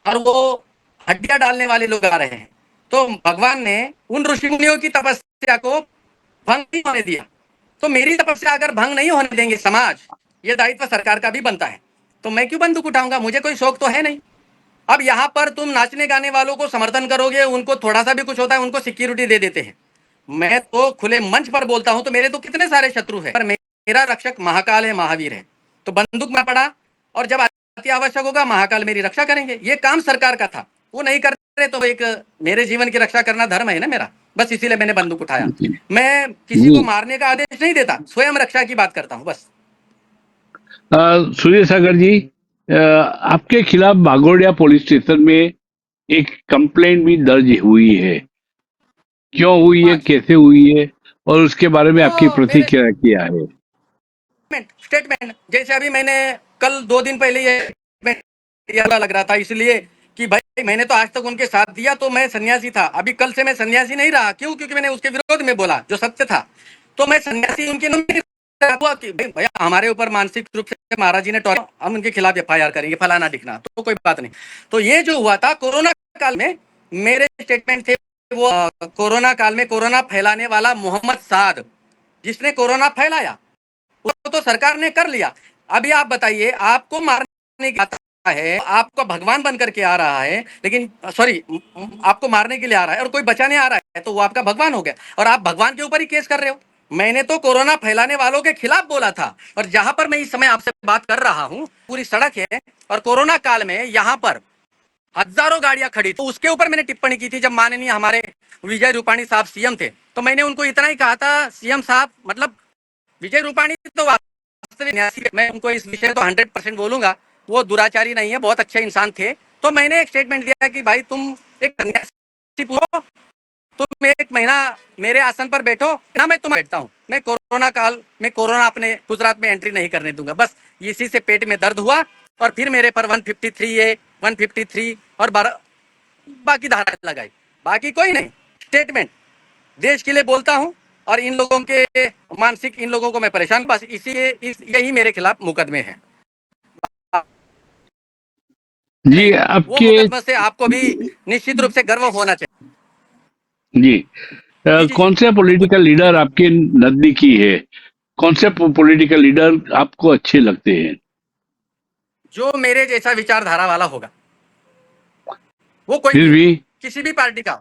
[SPEAKER 2] और वो हड्डियां डालने वाले लोग आ रहे हैं, तो भगवान ने उन ऋषि मुनियों की तपस्या को भंग नहीं होने दिया। तो मेरी तपस्या अगर भंग नहीं होने देंगे समाज, ये दायित्व सरकार का भी बनता है, तो मैं क्यों बंदूक उठाऊंगा? मुझे कोई शौक तो है नहीं। अब यहाँ पर तुम नाचने गाने वालों को समर्थन करोगे, उनको थोड़ा सा भी कुछ होता है उनको सिक्योरिटी दे देते हैं। मैं तो खुले मंच पर बोलता हूं, तो मेरे तो कितने सारे शत्रु हैं, पर मेरा रक्षक महाकाल है, महावीर है। तो बंदूक में पड़ा, और जब अति आवश्यक होगा महाकाल मेरी रक्षा करेंगे। ये काम सरकार का था, वो नहीं कर रहे, तो एक मेरे जीवन की रक्षा करना धर्म है ना मेरा, बस इसीलिए मैंने बंदूक उठाया। मैं किसी
[SPEAKER 1] जी।
[SPEAKER 2] को मारने का आदेश नहीं देता, स्वयं रक्षा की बात करता हूं बस।
[SPEAKER 1] सूर्य सागर जी, आपके खिलाफ भागोड़िया पुलिस स्टेशन में एक कंप्लेंट भी दर्ज हुई है। क्यों हुई है,
[SPEAKER 2] हाँ जी,
[SPEAKER 1] कैसे हुई है, और उसके बारे में आपकी
[SPEAKER 2] वो मेरे
[SPEAKER 1] प्रतिक्रिया क्या है?
[SPEAKER 2] स्टेटमेंट, जैसे अभी मैंने कल 2 दिन पहले ये statement दिया लग रहा था, इसलिए कि भाई मैंने तो आज तक उनके साथ दिया, तो मैं सन्यासी था। अभी कल से मैं सन्यासी नहीं रहा, क्यों? क्योंकि मैंने उसके विरोध में बोला जो सत्य था, तो मैं सन्यासी उनके नहीं हुआ कि भाई भैया हमारे ऊपर मानसिक रूप से महाराज जी ने टॉर्चर, हम उनके खिलाफ एफआईआर करेंगे, फलाना दिखना, तो कोई बात नहीं। तो ये जो हुआ था कोरोना काल में, मेरे स्टेटमेंट थे वो कोरोना काल में कोरोना फैलाने वाला मोहम्मद साद, जिसने कोरोना फैलाया, उसको तो सरकार ने कर लिया। अभी आप बताइए, आपको मारने के आता है, आपको भगवान बन करके आ रहा है, लेकिन सॉरी, आपको मारने के लिए आ रहा है और कोई बचाने आ रहा है, तो वो आपका भगवान हो गया, और आप भगवान के ऊपर ही केस कर रहे हो। मैंने तो कोरोना फैलाने वालों के खिलाफ बोला था, और जहां पर मैं इस समय आपसे बात कर रहा हूं, पूरी सड़क है, और कोरोना काल में यहां पर हजारों गाड़ियां खड़ी, तो उसके ऊपर मैंने टिप्पणी की थी। जब माननीय हमारे विजय रूपाणी साहब सीएम थे, तो मैंने उनको इतना ही कहा था, सीएम साहब, मतलब विजय रूपाणी तो वास्तविक, मैं उनको इस विषय तो 100% बोलूंगा, वो दुराचारी नहीं है, बहुत अच्छे इंसान थे। तो मैंने एक स्टेटमेंट दिया कि भाई तुम एक सन्यासी हो, तुम 1 महीना मेरे आसन पर बैठो ना, मैं तुम बैठता हूँ। मैं कोरोना काल में कोरोना अपने गुजरात में एंट्री नहीं करने दूंगा, बस इसी से पेट में दर्द हुआ, और फिर मेरे पर 153A, 153 और बाकी धारा लगाई, बाकी कोई नहीं। स्टेटमेंट देश के लिए बोलता हूं, और इन लोगों के मानसिक, इन लोगों को मैं परेशान, बस इसी यही मेरे खिलाफ मुकदमे हैं।
[SPEAKER 1] जी
[SPEAKER 2] वो
[SPEAKER 1] आपके।
[SPEAKER 2] मुकदमे से आपको भी निश्चित रूप से गर्व होना चाहिए।
[SPEAKER 1] जी,
[SPEAKER 2] जी जी जी।
[SPEAKER 1] कौन से पॉलिटिकल लीडर आपके नजदीकी है? कौन से पॉलिटिकल लीडर आपको अच्छे लगते हैं?
[SPEAKER 2] जो मेरे जैसा विचारधारा वाला होगा, वो कोई
[SPEAKER 1] फिर
[SPEAKER 2] भी हो,
[SPEAKER 1] भी।
[SPEAKER 2] किसी भी पार्टी का,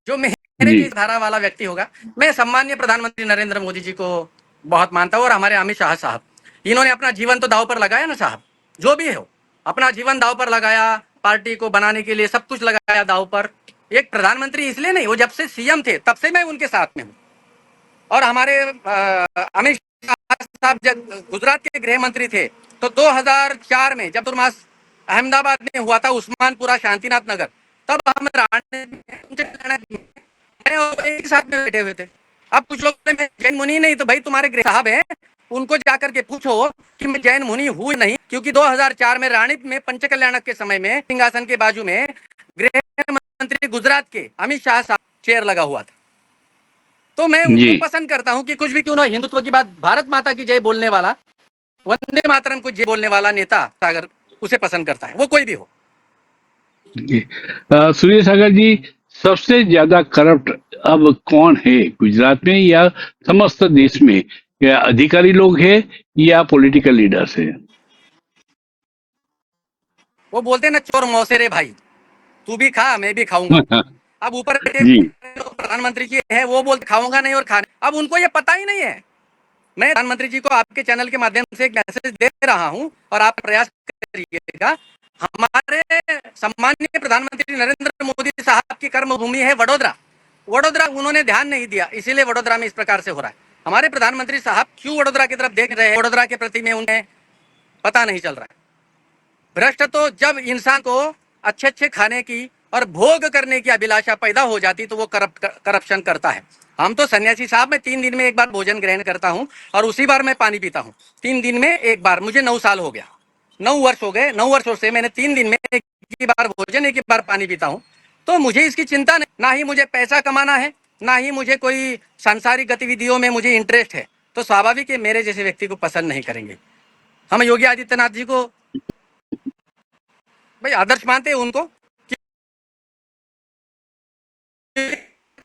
[SPEAKER 2] जो मेरे
[SPEAKER 1] जी
[SPEAKER 2] जैसा धारा वाला व्यक्ति होगा। मैं सम्मानीय प्रधानमंत्री नरेंद्र मोदी जी को बहुत मानता हूँ, और हमारे अमित शाह साहब, इन्होंने अपना जीवन तो दाव पर लगाया ना साहब, जो भी हो, अपना जीवन दाव पर लगाया, पार्टी को बनाने के लिए सब कुछ लगाया दाव पर। एक प्रधानमंत्री इसलिए नहीं, वो जब से सीएम थे तब से मैं उनके साथ में हूँ। और हमारे अमित शाह साहब जब गुजरात के गृह मंत्री थे तो 2004 में जब चतुर्मास अहमदाबाद में हुआ था, उस्मानपुरा शांतिनाथ नगर, तब हम एक साथ में बैठे हुए थे। अब कुछ लोग मैं जैन मुनि नहीं, तो भाई तुम्हारे गृह साहब हैं, उनको जाकर के पूछो कि मैं जैन मुनि हूं नहीं, क्योंकि 2004 में राणी में पंचकल्याणक के समय में सिंहासन के बाजू में गृह मंत्री गुजरात के अमित शाह साहब चेयर लगा हुआ था। तो मैं
[SPEAKER 1] जी
[SPEAKER 2] उनको पसंद करता हूं कि कुछ भी क्यों ना हिंदुत्व की बात, भारत माता की जय बोलने वाला, वंदे मातरम को जय बोलने वाला नेता अगर उसे पसंद करता है, वो कोई भी हो।
[SPEAKER 1] जी सूर्य सागर जी, सबसे ज्यादा करप्ट अब कौन है गुजरात में या समस्त देश में? या अधिकारी लोग हैं या पॉलिटिकल लीडर्स हैं?
[SPEAKER 2] वो बोलते हैं ना, चोर मौसेरे भाई, तू भी खा मैं भी खाऊंगा। अब ऊपर बैठे
[SPEAKER 1] जी
[SPEAKER 2] प्रधानमंत्री जी है, वो बोलते खाऊंगा नहीं और खाने, अब उनको ये पता ही नहीं है। मैं प्रधानमंत्री जी को आपके चैनल के माध्यम से एक मैसेज दे रहा हूं और आप प्रयास करिएगा। हमारे सम्माननीय प्रधानमंत्री नरेंद्र मोदी साहब की कर्मभूमि है वडोदरा। वडोदरा उन्होंने ध्यान नहीं दिया, इसीलिए वडोदरा में इस प्रकार से हो रहा है। हमारे प्रधानमंत्री साहब क्यों वडोदरा की तरफ देख रहे हैं, वडोदरा के प्रति में उन्हें पता नहीं चल रहा है। भ्रष्ट तो जब इंसान को अच्छे अच्छे खाने की और भोग करने की अभिलाषा पैदा हो जाती तो वो करप्शन करता है। हम तो सन्यासी साहब, मैं 3 दिन में एक बार भोजन ग्रहण करता हूँ और उसी बार मैं पानी पीता हूँ। 3 दिन में एक बार, मुझे 9 साल हो गया, 9 वर्ष हो गए, 9 वर्षों से मैंने 3 दिन में एक ही बार भोजन, एक ही बार पानी पीता हूँ। तो मुझे इसकी चिंता नहीं, ना ही मुझे पैसा कमाना है, ना ही मुझे कोई सांसारिक गतिविधियों में मुझे इंटरेस्ट है। तो स्वाभाविक है मेरे जैसे व्यक्ति को पसंद नहीं करेंगे। हम योगी आदित्यनाथ जी को भाई आदर्श मानते हैं उनको, कि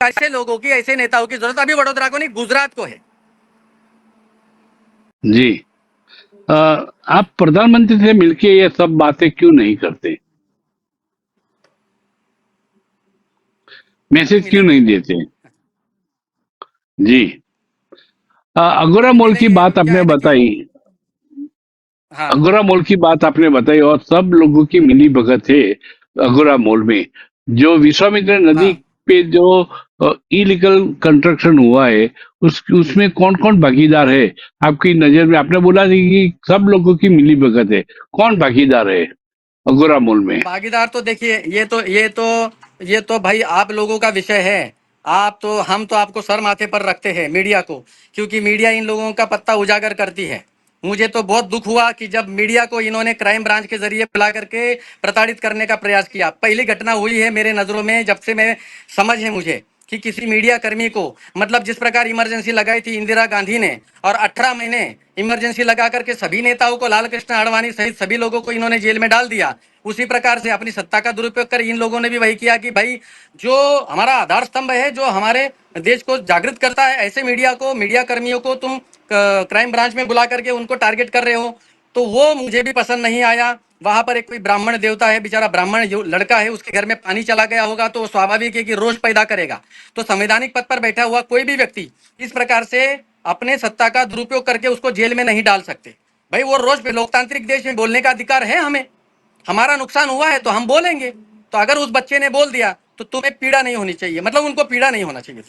[SPEAKER 2] ऐसे लोगों की, ऐसे नेताओं की जरूरत अभी वडोदरा को नहीं, गुजरात को है।
[SPEAKER 1] जी आप प्रधानमंत्री से मिलके ये सब बातें क्यों नहीं करते?
[SPEAKER 2] अभी
[SPEAKER 1] मैसेज क्यों
[SPEAKER 2] मिलेंगे,
[SPEAKER 1] नहीं देते? जी अगोरा
[SPEAKER 2] अभी
[SPEAKER 1] मॉल की
[SPEAKER 2] मिलेंगे।
[SPEAKER 1] बात
[SPEAKER 2] अब क्या
[SPEAKER 1] आपने
[SPEAKER 2] है ना कि
[SPEAKER 1] बताई,
[SPEAKER 2] हाँ,
[SPEAKER 1] अगोरा मॉल की बात आपने बताई और सब लोगों की मिली भगत है अगोरा मॉल में। जो विश्वामित्र नदी
[SPEAKER 2] हाँ,
[SPEAKER 1] पे जो इलीगल कंस्ट्रक्शन हुआ है, उसमें कौन कौन भागीदार है आपकी नजर में? आपने बोला थी कि सब लोगों की मिली भगत है, कौन भागीदार है अगोरा मॉल में?
[SPEAKER 2] भागीदार तो देखिए, ये तो भाई आप लोगों का विषय है। आप तो, हम तो आपको सर माथे पर रखते हैं मीडिया को, क्योंकि मीडिया इन लोगों का पत्ता उजागर करती है। मुझे तो बहुत दुख हुआ कि जब मीडिया को इन्होंने क्राइम ब्रांच के जरिए बुला करके प्रताड़ित करने का प्रयास किया। पहली घटना हुई है मेरे नजरों में, जब से मैं समझ है मुझे, कि किसी मीडिया कर्मी को, मतलब जिस प्रकार इमरजेंसी लगाई थी इंदिरा गांधी ने और 18 महीने इमरजेंसी लगा करके सभी नेताओं को, लाल कृष्ण आडवाणी सहित सभी लोगों को इन्होंने जेल में डाल दिया, उसी प्रकार से अपनी सत्ता का दुरुपयोग कर इन लोगों ने भी वही किया कि भाई जो हमारा आधार स्तंभ है, जो हमारे देश को जागृत करता है, ऐसे मीडिया को, मीडिया कर्मियों को तुम क्राइम ब्रांच में बुला करके उनको टारगेट कर रहे हो। तो वो मुझे भी पसंद नहीं आया। वहां पर एक कोई ब्राह्मण देवता है, बेचारा ब्राह्मण जो लड़का है, उसके घर में पानी चला गया होगा, तो स्वाभाविक है कि रोष पैदा करेगा। तो संवैधानिक पद पर बैठा हुआ कोई भी व्यक्ति इस प्रकार से अपने सत्ता का दुरुपयोग करके उसको जेल में नहीं डाल सकते। भाई वो रोष पे, लोकतांत्रिक देश में बोलने का अधिकार है हमें। हमारा नुकसान हुआ है तो हम बोलेंगे। तो अगर उस बच्चे ने बोल दिया तो तुम्हें पीड़ा नहीं होनी चाहिए, मतलब उनको पीड़ा नहीं होना चाहिए।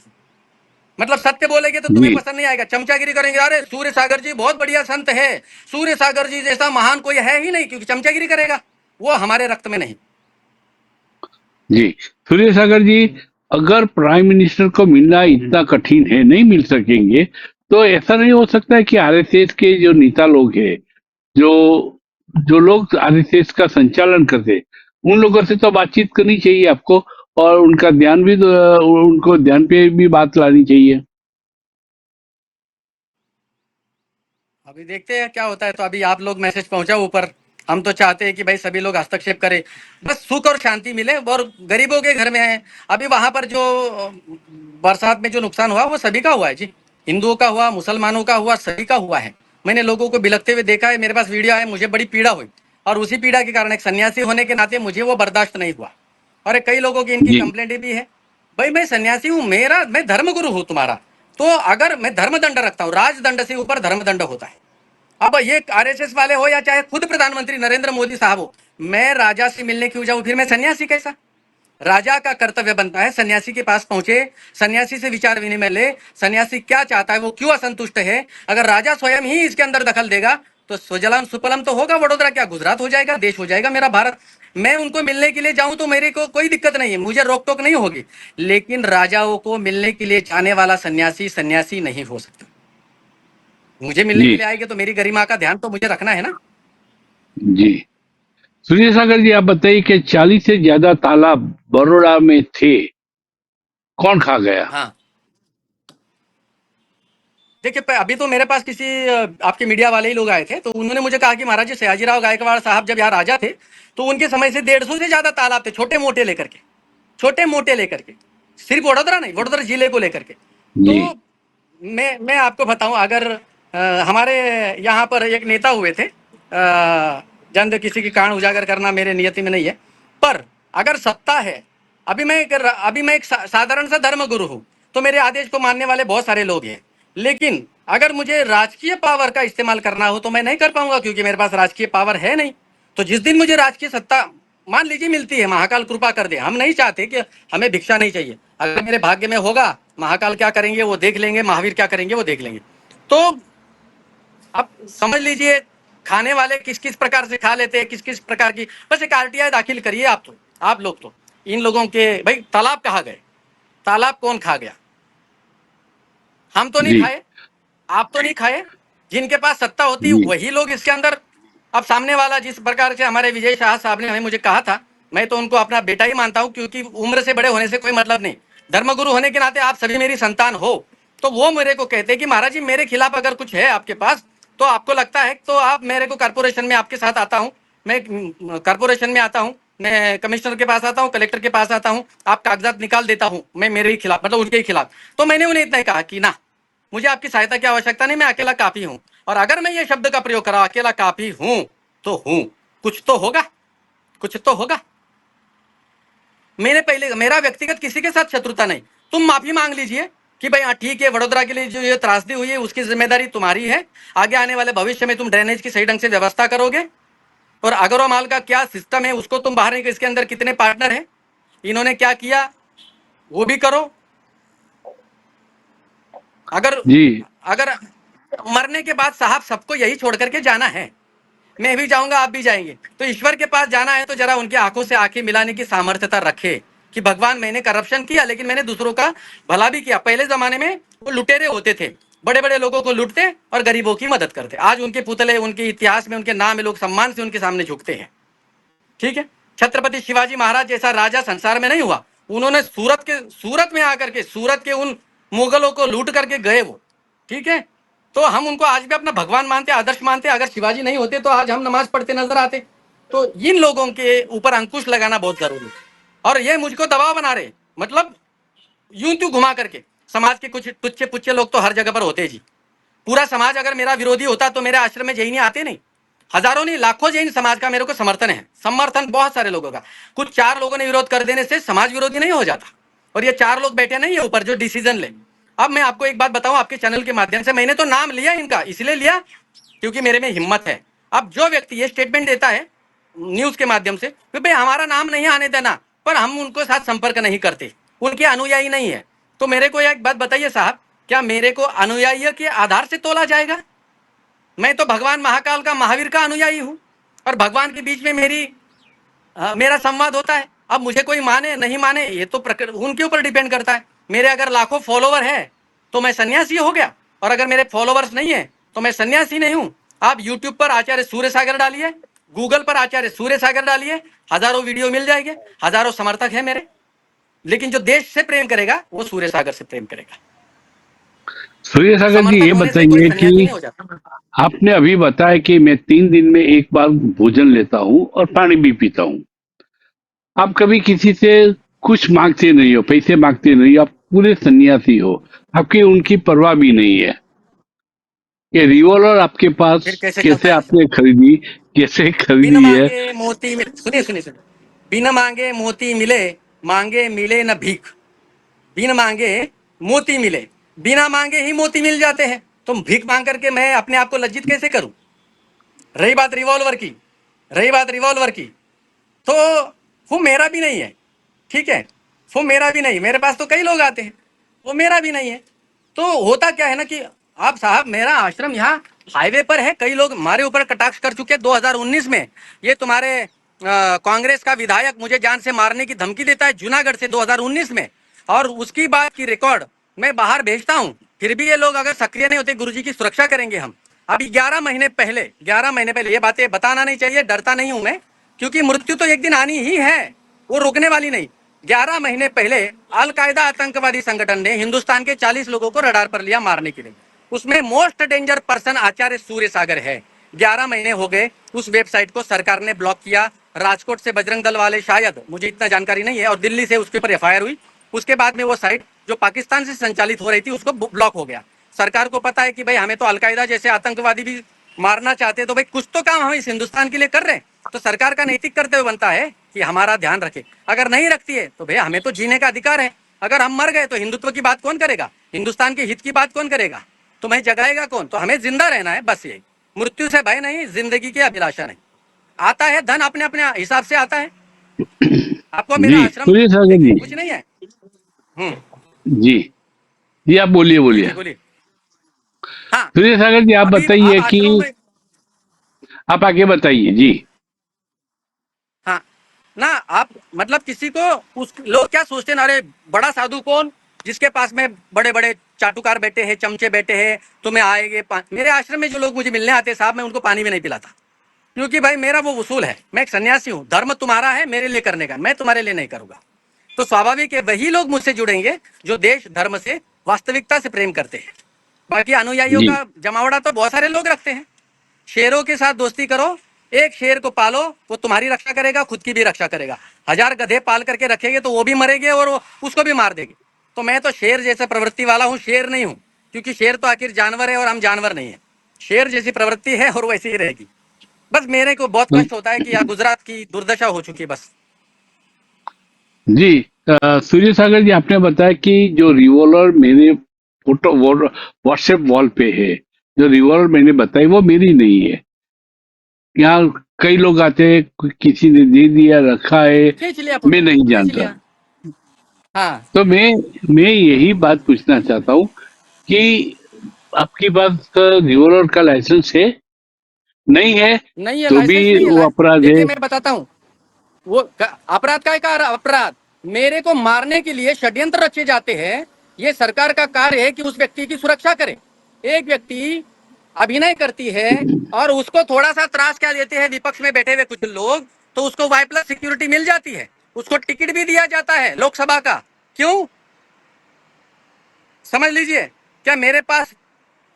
[SPEAKER 2] मतलब सत्य बोलेंगे तो तुम्हें
[SPEAKER 1] जी
[SPEAKER 2] पसंद नहीं आएगा, चमचागिरी करेंगे, अरे सूर्य सागर जी बहुत बढ़िया संत है, सूर्य सागर जी जैसा महान कोई है ही नहीं, क्योंकि चमचागिरी करेगा, वो हमारे रक्त में नहीं।
[SPEAKER 1] जी सूर्य सागर जी, अगर प्राइम मिनिस्टर को मिलना इतना कठिन है, नहीं मिल सकेंगे, तो ऐसा नहीं हो सकता है कि आरएसएस के जो नेता लोग हैं, जो जो लोग आरएसएस का संचालन करते, उन लोगों से तो बातचीत करनी चाहिए आपको, और उनका ध्यान भी उनको ध्यान पे भी बात लानी चाहिए।
[SPEAKER 2] अभी देखते हैं क्या होता है। तो अभी आप लोग मैसेज पहुंचा ऊपर, हम तो चाहते हैं कि भाई सभी लोग हस्तक्षेप करें, बस सुख और शांति मिले, और गरीबों के घर में है। अभी वहां पर जो बरसात में जो नुकसान हुआ वो सभी का हुआ है जी, हिंदुओं का हुआ, मुसलमानों का हुआ, सभी का हुआ है। मैंने लोगों को बिलखते हुए देखा है, मेरे पास वीडियो है, मुझे बड़ी पीड़ा हुई। और उसी पीड़ा के कारण एक सन्यासी होने के नाते मुझे वो बर्दाश्त नहीं हुआ। और कई लोगों की इनकी
[SPEAKER 1] जी
[SPEAKER 2] कंप्लेंट भी है। भाई मैं सन्यासी हूँ, मेरा, मैं धर्मगुरु हूँ तुम्हारा, तो अगर मैं धर्मदंड रखता हूँ, राजदंड से ऊपर धर्मदंड होता है। अब ये आरएसएस वाले हो या चाहे खुद प्रधानमंत्री नरेंद्र मोदी साहब हो, मैं राजा से मिलने क्यों जाऊं, फिर मैं सन्यासी कैसा? राजा का कर्तव्य बनता है सन्यासी के पास पहुंचे, सन्यासी से विचार विनिमय ले, सन्यासी क्या चाहता है, वो क्यों असंतुष्ट है। अगर राजा स्वयं ही इसके अंदर दखल देगा तो स्वजलम सुपलम तो होगा, वडोदरा क्या गुजरात हो जाएगा, देश हो जाएगा मेरा भारत। मैं उनको मिलने के लिए जाऊं तो मेरे को कोई दिक्कत नहीं है, मुझे रोक टोक नहीं होगी, लेकिन राजाओं को मिलने के लिए जाने वाला सन्यासी सन्यासी नहीं हो सकता। मुझे मिलने
[SPEAKER 1] जी।
[SPEAKER 2] के लिए आएंगे तो मेरी गरिमा का ध्यान तो मुझे रखना है ना।
[SPEAKER 1] जी। सूर्य सागर जी, आप बताइए कि 40 से ज्यादा तालाब बड़ोड़ा में थे, कौन खा गया?
[SPEAKER 2] हाँ, देखिए अभी तो मेरे पास किसी आपके मीडिया वाले ही लोग आए थे, तो उन्होंने मुझे कहा कि महाराज जी सयाजीराव गायकवाड़ साहब जब यहाँ राजा थे तो उनके समय से 150 से ज्यादा तालाब थे, छोटे मोटे लेकर के, छोटे मोटे लेकर के, सिर्फ वडोदरा नहीं, वडोदरा जिले को लेकर के। तो
[SPEAKER 1] जी।
[SPEAKER 2] मैं आपको बताऊं, अगर हमारे यहाँ पर एक नेता हुए थे, जन किसी की कान उजागर करना मेरे नियति में नहीं है, पर अगर सत्ता है, अभी मैं एक साधारण सा धर्म गुरु हूं, तो मेरे आदेश को मानने वाले बहुत सारे लोग हैं, लेकिन अगर मुझे राजकीय पावर का इस्तेमाल करना हो तो मैं नहीं कर पाऊंगा, क्योंकि मेरे पास राजकीय पावर है नहीं। तो जिस दिन मुझे राजकीय सत्ता मान लीजिए मिलती है, महाकाल कृपा कर दे, हम नहीं चाहते कि हमें भिक्षा नहीं चाहिए, अगर मेरे भाग्य में होगा, महाकाल क्या करेंगे वो देख लेंगे, महावीर क्या करेंगे वो देख लेंगे। तो आप समझ लीजिए खाने वाले किस किस प्रकार से खा लेते हैं, किस किस प्रकार की, बस एक आरटीआई दाखिल करिए आप, तो आप लोग तो इन लोगों के भाई तालाब कहाँ गए, तालाब कौन खा गया, हम तो नहीं
[SPEAKER 1] जी।
[SPEAKER 2] खाए, आप तो नहीं खाए, जिनके पास सत्ता होती
[SPEAKER 1] जी।
[SPEAKER 2] वही लोग इसके अंदर। अब सामने वाला जिस प्रकार से हमारे विजय शाह साहब ने हमें मुझे कहा था, मैं तो उनको अपना बेटा ही मानता हूं, क्योंकि उम्र से बड़े होने से कोई मतलब नहीं, धर्मगुरु होने के नाते आप सभी मेरी संतान हो। तो वो मेरे को कहते कि महाराज जी मेरे खिलाफ अगर कुछ है आपके पास, तो आपको लगता है तो आप मेरे को कारपोरेशन में आपके साथ आता हूँ, मैं कारपोरेशन में आता हूँ, मैं कमिश्नर के पास आता हूँ, कलेक्टर के पास आता हूँ, आप कागजात निकाल देता हूँ मैं मेरे ही खिलाफ, मतलब उनके ही खिलाफ। तो मैंने उन्हें इतना ही कहा कि ना, मुझे आपकी सहायता की आवश्यकता नहीं, मैं अकेला काफी हूं, और अगर मैं ये शब्द का प्रयोग करा अकेला काफी हूं तो हूं, कुछ तो होगा, कुछ तो होगा। मैंने पहले मेरा व्यक्तिगत किसी के साथ शत्रुता नहीं, तुम माफी मांग लीजिए कि भाई हाँ ठीक है, वडोदरा के लिए जो ये त्रासदी हुई है उसकी जिम्मेदारी तुम्हारी है, आगे आने वाले भविष्य में तुम ड्रेनेज की सही ढंग से व्यवस्था करोगे, और अगरो माल का क्या सिस्टम है उसको तुम बाहर नहीं, इसके अंदर कितने पार्टनर हैं, इन्होंने क्या किया वो भी करो। अगर
[SPEAKER 1] जी।
[SPEAKER 2] अगर मरने के बाद साहब सबको यही छोड़ करके जाना है, मैं भी जाऊंगा आप भी जाएंगे, तो ईश्वर के पास जाना है तो जरा उनकी आंखों से आंखें मिलाने की सामर्थ्यता रखे कि भगवान मैंने करप्शन किया लेकिन मैंने दूसरों का भला भी किया। पहले जमाने में वो लुटेरे होते थे, बड़े बड़े लोगों को लूटते और गरीबों की मदद करते, आज उनके पुतले उनके इतिहास में उनके नाम में लोग सम्मान से उनके सामने झुकते हैं। ठीक है, छत्रपति शिवाजी महाराज जैसा राजा संसार में नहीं हुआ, उन्होंने सूरत में आकर के सूरत के उन मुगलों को लूट करके गए वो। ठीक है, तो हम उनको आज भी अपना भगवान मानते, आदर्श मानते, अगर शिवाजी नहीं होते तो आज हम नमाज पढ़ते नजर आते। तो इन लोगों के ऊपर अंकुश लगाना बहुत जरूरी है, और ये मुझको दबाव बना रहे, मतलब यूं त्यों घुमा करके। समाज के कुछ टुच्चे पुच्चे लोग तो हर जगह पर होते जी, पूरा समाज अगर मेरा विरोधी होता तो मेरे आश्रम में जैनी आते नहीं, हजारों नहीं लाखों जैन समाज का मेरे को समर्थन है, समर्थन बहुत सारे लोगों का, कुछ चार लोगों ने विरोध कर देने से समाज विरोधी नहीं हो जाता, और ये चार लोग बैठे नहीं है ऊपर जो डिसीजन ले। अब मैं आपको एक बात बताऊं आपके चैनल के माध्यम से, मैंने तो नाम लिया इनका इसलिए लिया क्योंकि मेरे में हिम्मत है। अब जो व्यक्ति ये स्टेटमेंट देता है न्यूज के माध्यम से कि भाई हमारा नाम नहीं आने देना, पर हम उनको साथ संपर्क नहीं करते, उनके अनुयायी नहीं है, तो मेरे को एक बात बताइए साहब, क्या मेरे को अनुयायी के आधार से तोला जाएगा? मैं तो भगवान महाकाल का महावीर का अनुयायी हूं, और भगवान के बीच में मेरा संवाद होता है। अब मुझे कोई माने नहीं माने ये तो उनके ऊपर डिपेंड करता है। मेरे अगर लाखों फॉलोवर है तो मैं सन्यासी हो गया, और अगर मेरे फॉलोवर्स नहीं है तो मैं सन्यासी नहीं हूं। आप यूट्यूब पर आचार्य सूर्य सागर डालिए, गूगल पर आचार्य सूर्य सागर डालिए, हजारों वीडियो मिल जाएंगे, हजारों समर्थक है मेरे, लेकिन जो देश से प्रेम करेगा वो सूर्य सागर से प्रेम करेगा।
[SPEAKER 1] सूर्य सागर जी,
[SPEAKER 2] समर्थक
[SPEAKER 1] ये
[SPEAKER 2] होने से कोई
[SPEAKER 1] बताइए
[SPEAKER 2] सन्यासी
[SPEAKER 1] कि
[SPEAKER 2] नहीं हो जाता।
[SPEAKER 1] आपने अभी बताया कि मैं 3 दिन में एक बार भोजन लेता हूँ और पानी भी पीता हूँ। आप कभी किसी से कुछ मांगते नहीं हो, पैसे मांगते नहीं हो, आप पूरे सन्यासी हो, आपकी उनकी परवाह भी नहीं है। ये रिवॉल्वर आपके पास
[SPEAKER 2] फिर कैसे
[SPEAKER 1] कैसे
[SPEAKER 2] चलता है?
[SPEAKER 1] आपने खरीदी, कैसे
[SPEAKER 2] बिन
[SPEAKER 1] खरीदी है?
[SPEAKER 2] मांगे मोती मिले, सुनिए सुनिए सुनिए, बिन मांगे मोती मिले, मांगे मिले न भीख। बिन मांगे मोती मिले, बिना मांगे ही मोती मिल जाते हैं, तो भीख मांग करके मैं अपने आप को लज्जित कैसे करूं? रही बात रिवॉल्वर की, रही बात रिवॉल्वर की, तो वो मेरा भी नहीं है, ठीक है, वो मेरा भी नहीं, मेरे पास तो कई लोग आते हैं, वो मेरा भी नहीं है। तो होता क्या है ना कि आप साहब, मेरा आश्रम यहाँ हाईवे पर है, कई लोग हमारे ऊपर कटाक्ष कर चुके हैं। 2019 में ये तुम्हारे कांग्रेस का विधायक मुझे जान से मारने की धमकी देता है जूनागढ़ से 2019 में, और उसकी बात की रिकॉर्ड मैं बाहर भेजता हूँ। फिर भी ये लोग अगर सक्रिय नहीं होते, गुरुजी की सुरक्षा करेंगे हम। अभी 11 महीने पहले ये बातें बताना नहीं चाहिए, डरता नहीं हूं मैं, क्योंकि मृत्यु तो एक दिन आनी ही है, वो रुकने वाली नहीं। 11 महीने पहले अलकायदा आतंकवादी संगठन ने हिंदुस्तान के 40 लोगों को रडार पर लिया मारने के लिए। उसमें मोस्ट डेंजर पर्सन आचार्य सूर्य सागर है। 11 महीने हो गए, उस वेबसाइट को सरकार ने ब्लॉक किया। राजकोट से बजरंग दल वाले, शायद मुझे इतना जानकारी नहीं है, और दिल्ली से उसके ऊपर एफआईआर हुई। उसके बाद में वो साइट जो पाकिस्तान से संचालित हो रही थी उसको ब्लॉक हो गया। सरकार को पता है कि भाई हमें तो अलकायदा जैसे आतंकवादी भी मारना चाहते हैं, तो भाई कुछ तो काम हम इस हिंदुस्तान के लिए कर रहे हैं। तो सरकार का नैतिक कर्तव्य बनता है कि हमारा ध्यान रखे। अगर नहीं रखती है तो भैया हमें तो जीने का अधिकार है। अगर हम मर गए तो हिंदुत्व की बात कौन करेगा, हिंदुस्तान के हित की बात कौन करेगा, तुम्हें जगाएगा कौन। तो हमें जिंदा रहना है, बस यही। मृत्यु से भय नहीं, जिंदगी की अभिलाषा नहीं। आता है धन अपने अपने हिसाब से आता है। आपको
[SPEAKER 1] जी
[SPEAKER 2] मेरा आश्रम
[SPEAKER 1] सूर्य सागर
[SPEAKER 2] देखिए
[SPEAKER 1] जी।
[SPEAKER 2] कुछ नहीं है। हम्म।
[SPEAKER 1] जी जी, आप बोलिए
[SPEAKER 2] जी
[SPEAKER 1] बोलिए।
[SPEAKER 2] जी बोलिए। हाँ,
[SPEAKER 1] सूर्य सागर जी, आप
[SPEAKER 2] अभी आप
[SPEAKER 1] बताइए कि
[SPEAKER 2] आश्रमों में,
[SPEAKER 1] आप आगे बताइए जी।
[SPEAKER 2] हाँ ना, आप मतलब किसी को, उस लोग क्या सोचते हैं ना, अरे बड़ा साधु कौन, जिसके पास में बड़े बड़े चाटुकार बैठे हैं, चमचे बैठे हैं, तुम्हें आएंगे मेरे आश्रम में जो लोग मुझे मिलने आते हैं साहब, मैं उनको पानी भी नहीं पिलाता, क्योंकि भाई मेरा वो उसूल है, मैं एक सन्यासी हूँ। धर्म तुम्हारा है मेरे लिए करने का, मैं तुम्हारे लिए नहीं करूंगा। तो स्वाभाविक है वही लोग मुझसे जुड़ेंगे जो देश धर्म से, वास्तविकता से प्रेम करते हैं। बाकी अनुयायियों
[SPEAKER 1] जी
[SPEAKER 2] का जमावड़ा तो बहुत सारे लोग रखते हैं। शेरों के साथ दोस्ती करो, एक शेर को पालो, वो तुम्हारी रक्षा करेगा, खुद की भी रक्षा करेगा। 1000 गधे पाल करके रखेंगे तो वो भी मरेंगे और उसको भी मार देंगे। तो मैं तो शेर जैसे प्रवृत्ति वाला हूँ, शेर नहीं हूँ, क्योंकि शेर तो आखिर जानवर है और हम जानवर नहीं है। शेर जैसी प्रवृत्ति है और वैसी ही रहेगी। बस मेरे को बहुत
[SPEAKER 1] तो
[SPEAKER 2] कष्ट होता है कि यहाँ गुजरात की दुर्दशा हो चुकी है बस।
[SPEAKER 1] जी सूर्य सागर जी, आपने बताया कि जो रिवॉल्वर मेरे फोटो व्हाट्सएप वॉल पे है, जो रिवॉल्वर मैंने बताई वो मेरी नहीं है। यहाँ कई लोग आते हैं, किसी ने दे दिया, रखा है,
[SPEAKER 2] खींच लिया
[SPEAKER 1] मैं
[SPEAKER 2] फोटो,
[SPEAKER 1] नहीं
[SPEAKER 2] खींच
[SPEAKER 1] जानता।
[SPEAKER 2] लिया। हाँ,
[SPEAKER 1] तो मैं यही बात पूछना चाहता हूँ कि आपके पास रिवॉल्वर का लाइसेंस है? नहीं है
[SPEAKER 2] नहीं है
[SPEAKER 1] तो भी
[SPEAKER 2] लाइसेंस, नहीं है
[SPEAKER 1] वो अपराध है?
[SPEAKER 2] देखिए मैं बताता हूँ। वो अपराध का अपराध, मेरे को मारने के लिए षड्यंत्र रचे जाते हैं। ये सरकार का कार्य है कि उस व्यक्ति की सुरक्षा करे। एक व्यक्ति अभिनय करती है और उसको थोड़ा सा त्रास क्या देते हैं विपक्ष में बैठे हुए कुछ लोग, तो उसको वाई प्लस सिक्योरिटी मिल जाती है, उसको टिकट भी दिया जाता है लोकसभा का। क्यों, समझ लीजिए। क्या मेरे पास,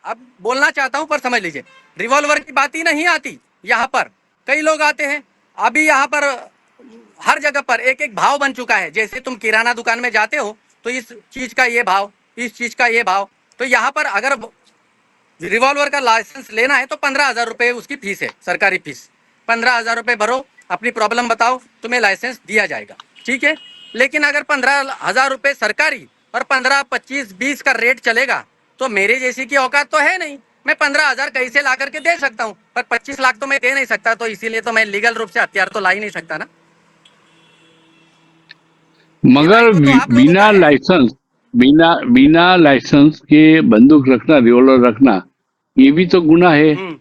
[SPEAKER 2] अब बोलना चाहता हूं पर समझ लीजिए, रिवॉल्वर की बात ही नहीं आती। यहाँ पर कई लोग आते हैं। अभी यहाँ पर हर जगह पर एक एक भाव बन चुका है। जैसे तुम किराना दुकान में जाते हो तो इस चीज का ये भाव, इस चीज का ये भाव। तो यहाँ पर अगर रिवॉल्वर का लाइसेंस लेना है तो 15,000 रुपए उसकी फीस है, सरकारी फीस। 15,000 रुपए भरो, अपनी प्रॉब्लम बताओ, तुम्हें लाइसेंस दिया जाएगा। ठीक है। लेकिन अगर 15,000 रुपए सरकारी और 15, 25, 20 का रेट चलेगा, तो मेरे जैसी की औकात तो है नहीं। मैं 15,000 कैसे ला करके दे सकता हूँ, पर 25 लाख तो मैं दे नहीं सकता। तो इसीलिए तो मैं लीगल रूप से हथियार तो ला ही नहीं सकता ना। ये
[SPEAKER 1] मगर
[SPEAKER 2] दायित्व तो आप लोगों का
[SPEAKER 1] बिना
[SPEAKER 2] है।
[SPEAKER 1] लाइसेंस, बिना लाइसेंस के बंदूक रखना, रिवॉल्वर रखना, ये भी तो गुनाह है।
[SPEAKER 2] हम्म।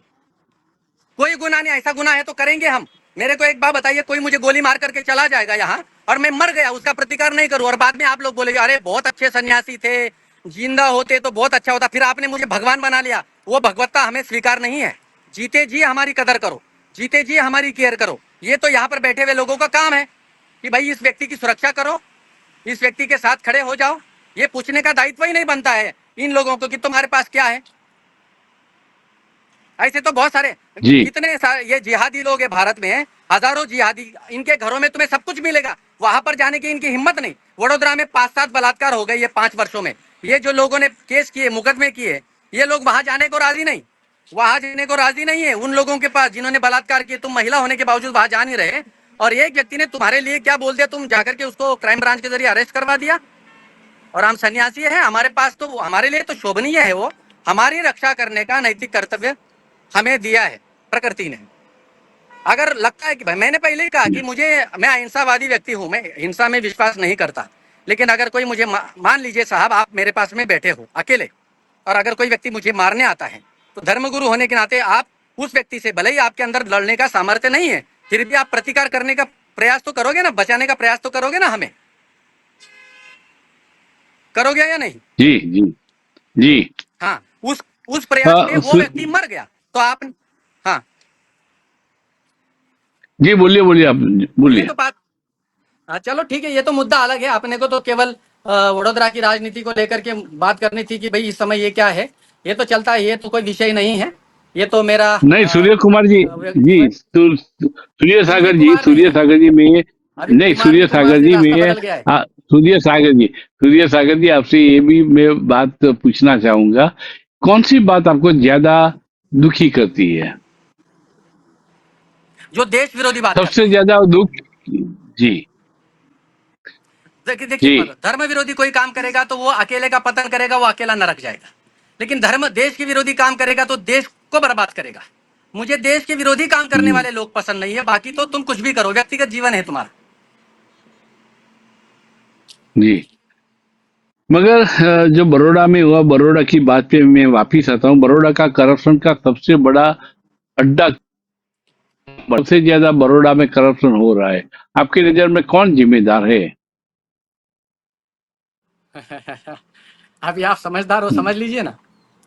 [SPEAKER 2] कोई गुना नहीं, ऐसा गुना है तो करेंगे हम। मेरे को एक बात बताइए, कोई मुझे गोली मार करके चला जाएगा यहाँ और मैं मर गया, उसका प्रतिकार नहीं करूँ, और बाद में आप लोग बोलेंगे अरे बहुत अच्छे सन्यासी थे, जिंदा होते तो बहुत अच्छा होता, फिर आपने मुझे भगवान बना लिया। वो भगवत्ता हमें स्वीकार नहीं है। जीते जी हमारी कदर करो, जीते जी हमारी केयर करो। ये तो यहाँ पर बैठे हुए लोगों का काम है कि भाई इस व्यक्ति की सुरक्षा करो, इस व्यक्ति के साथ खड़े हो जाओ। ये पूछने का दायित्व ही नहीं बनता है इन लोगों को कि तुम्हारे पास क्या है। ऐसे तो बहुत सारे,
[SPEAKER 1] जी
[SPEAKER 2] कितने सारे ये जिहादी लोग हैं भारत में, हजारों जिहादी, इनके घरों में तुम्हें सब कुछ मिलेगा, वहां पर जाने की इनकी हिम्मत नहीं। वडोदरा में 5-7 बलात्कार हो गए ये 5 वर्षों में। ये जो लोगों ने केस किए, मुकदमे किए, ये लोग वहां जाने को राजी नहीं, वहां जाने को राजी नहीं है उन लोगों के पास जिन्होंने बलात्कार किए। तुम महिला होने के बावजूद वहां जा नहीं रहे, और एक व्यक्ति ने तुम्हारे लिए क्या बोल दिया, तुम जाकर के उसको क्राइम ब्रांच के जरिए अरेस्ट करवा दिया। और हम सन्यासी हैं, हमारे पास तो, हमारे लिए तो शोभनीय है वो। हमारी रक्षा करने का नैतिक कर्तव्य हमें दिया है प्रकृति ने। अगर लगता है कि भाई, मैंने पहले ही कहा कि मुझे, मैं अहिंसावादी व्यक्ति हूं, मैं हिंसा में विश्वास नहीं करता, लेकिन अगर कोई मुझे मान लीजिए साहब, आप मेरे पास में बैठे हो अकेले, और अगर कोई व्यक्ति मुझे मारने आता है, तो धर्मगुरु होने के नाते आप उस व्यक्ति से, भले ही आपके अंदर लड़ने का सामर्थ्य नहीं है, फिर भी आप प्रतिकार करने का प्रयास तो करोगे ना, बचाने का प्रयास तो करोगे ना, हमें करोगे या नहीं?
[SPEAKER 1] जी जी जी।
[SPEAKER 2] हाँ, उस प्रयास में वो
[SPEAKER 1] सु-
[SPEAKER 2] व्यक्ति मर गया, तो आप, हाँ,
[SPEAKER 1] जी बोलिए बोलिए, आप
[SPEAKER 2] ये
[SPEAKER 1] बोलिए।
[SPEAKER 2] तो बात, हाँ चलो ठीक है, ये तो मुद्दा अलग है। अपने को तो केवल वडोदरा की राजनीति को लेकर के बात करनी थी कि भाई इस समय ये क्या है, ये तो चलता है, ये तो कोई विषय नहीं है। ये तो मेरा
[SPEAKER 1] नहीं, सूर्य कुमार जी, जी सूर्य
[SPEAKER 2] सूर्य
[SPEAKER 1] सागर जी,
[SPEAKER 2] कुमार नहीं
[SPEAKER 1] सूर्य
[SPEAKER 2] है,
[SPEAKER 1] सागर जी में,
[SPEAKER 2] अभी
[SPEAKER 1] नहीं
[SPEAKER 2] कुमार
[SPEAKER 1] सूर्य
[SPEAKER 2] कुमार
[SPEAKER 1] सागर
[SPEAKER 2] से
[SPEAKER 1] जी
[SPEAKER 2] रास्ता
[SPEAKER 1] में,
[SPEAKER 2] बदल गया है।
[SPEAKER 1] हाँ सूर्य सागर जी, सूर्य सागर जी, आपसे ये भी मैं बात पूछना चाहूंगा, कौन सी बात आपको ज्यादा दुखी करती है?
[SPEAKER 2] जो देश विरोधी बात करते
[SPEAKER 1] सबसे
[SPEAKER 2] हैं।
[SPEAKER 1] ज्यादा दुख। जी
[SPEAKER 2] देखिए देखिए,
[SPEAKER 1] जी
[SPEAKER 2] धर्म विरोधी कोई काम करेगा तो वो अकेले का पतन करेगा, वो अकेला नरक जाएगा। लेकिन धर्म देश के विरोधी काम करेगा तो देश को बर्बाद करेगा। मुझे देश के विरोधी काम करने
[SPEAKER 1] जी
[SPEAKER 2] वाले लोग पसंद नहीं है, बाकी तो तुम कुछ भी करो, व्यक्तिगत जीवन है तुम्हारा।
[SPEAKER 1] जी। मगर जो बड़ौदा में हुआ, बड़ौदा की बात पे मैं वापिस आता हूँ। बड़ौदा का करप्शन का सबसे बड़ा अड्डा, सबसे ज्यादा बड़ौदा में करप्शन हो रहा है, आपकी नजर में कौन जिम्मेदार है?
[SPEAKER 2] अभी आप समझदार हो, समझ लीजिए ना।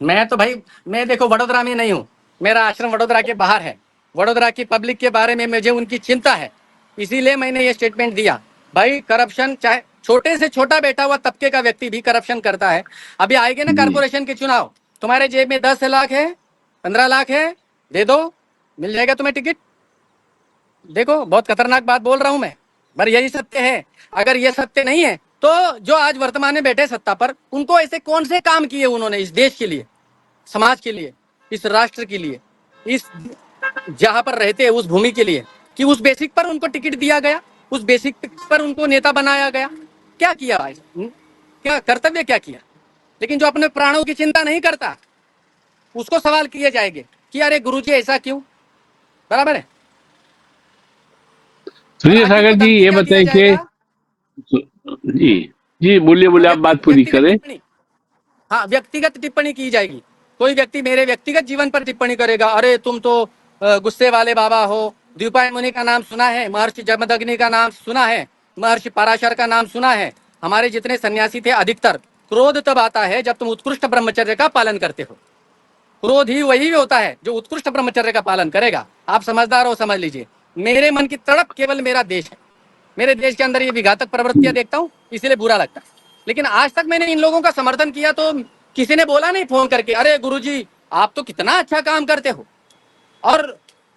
[SPEAKER 2] मैं तो भाई, मैं देखो वडोदरा में नहीं हूँ, मेरा आश्रम वडोदरा के बाहर है। वडोदरा की पब्लिक के बारे में मुझे उनकी चिंता है, इसीलिए मैंने ये स्टेटमेंट दिया। भाई करप्शन, चाहे छोटे से छोटा बैठा हुआ तबके का व्यक्ति भी करप्शन करता है। अभी आएंगे ना
[SPEAKER 1] जी
[SPEAKER 2] कारपोरेशन के चुनाव, तुम्हारे जेब में 10 लाख है, 15 लाख है, दे दो, मिल जाएगा तुम्हें टिकट। देखो बहुत खतरनाक बात बोल रहा हूं मैं, पर यही सत्य है। अगर ये सत्य नहीं है तो जो आज वर्तमान में बैठे सत्ता पर, उनको ऐसे कौन से काम किए उन्होंने इस देश के लिए, समाज के लिए, इस राष्ट्र के लिए, इस जहां पर रहते हैं उस भूमि के लिए, कि उस बेसिक पर उनको टिकट दिया गया, उस बेसिक पर उनको नेता बनाया गया? क्या किया भाई? क्या कर्तव्य क्या किया? लेकिन जो अपने प्राणों की चिंता नहीं करता, उसको सवाल किए जाएंगे कि अरे गुरुजी ऐसा क्यों? बराबर है। और
[SPEAKER 1] सूर्य
[SPEAKER 2] आखिर
[SPEAKER 1] सागर
[SPEAKER 2] को
[SPEAKER 1] जी,
[SPEAKER 2] दंड भी
[SPEAKER 1] ये
[SPEAKER 2] क्या दिया
[SPEAKER 1] बताएं कि
[SPEAKER 2] जाएगा?
[SPEAKER 1] जी जी बोलिए बोलिए, आप बात पूरी
[SPEAKER 2] व्यक्तिगत
[SPEAKER 1] करें।
[SPEAKER 2] टिप्पणी, हाँ व्यक्तिगत टिप्पणी की जाएगी। कोई व्यक्ति मेरे व्यक्तिगत जीवन पर टिप्पणी करेगा, अरे तुम तो गुस्से वाले बाबा हो। द्विपायन मुनि का नाम सुना है, महर्षि जमदग्नि का नाम सुना है, महर्षि पराशर का नाम सुना है। हमारे जितने सन्यासी थे, अधिकतर क्रोध तब आता है जब तुम उत्कृष्ट ब्रह्मचर्य का पालन करते हो। क्रोध ही वही होता है जो उत्कृष्ट ब्रह्मचर्य का पालन करेगा। आप समझदार हो, समझ लीजिए। मेरे मन की तड़प केवल मेरा देश है, मेरे देश के अंदर ये विघातक प्रवृत्तियां देखता हूँ, इसीलिए बुरा लगता है। लेकिन आज तक मैंने इन लोगों का समर्थन किया तो किसी ने बोला नहीं फोन करके, अरे गुरुजी आप तो कितना अच्छा काम करते हो। और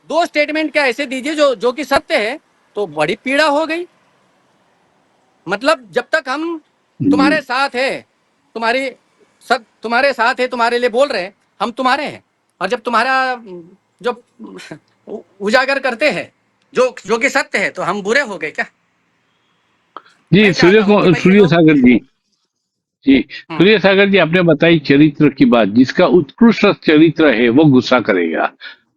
[SPEAKER 2] दो स्टेटमेंट क्या ऐसे दीजिए जो जो कि सत्य है, तो बड़ी पीड़ा हो गई। मतलब जब तक हम
[SPEAKER 1] जी
[SPEAKER 2] तुम्हारे साथ है, तुम्हारी सब तुम्हारे साथ है, तुम्हारे लिए बोल रहे हैं, हम तुम्हारे हैं। और जब तुम्हारा जो उजागर करते हैं जो जो कि सत्य है, तो हम बुरे हो गए क्या?
[SPEAKER 1] जी,
[SPEAKER 2] मैं चाहता हूं कि भाई ये
[SPEAKER 1] सूर्य
[SPEAKER 2] लोग,
[SPEAKER 1] सागर जी, जी
[SPEAKER 2] हम्म,
[SPEAKER 1] सूर्य सागर जी, आपने बताई चरित्र की बात। जिसका उत्कृष्ट चरित्र है वो गुस्सा करेगा,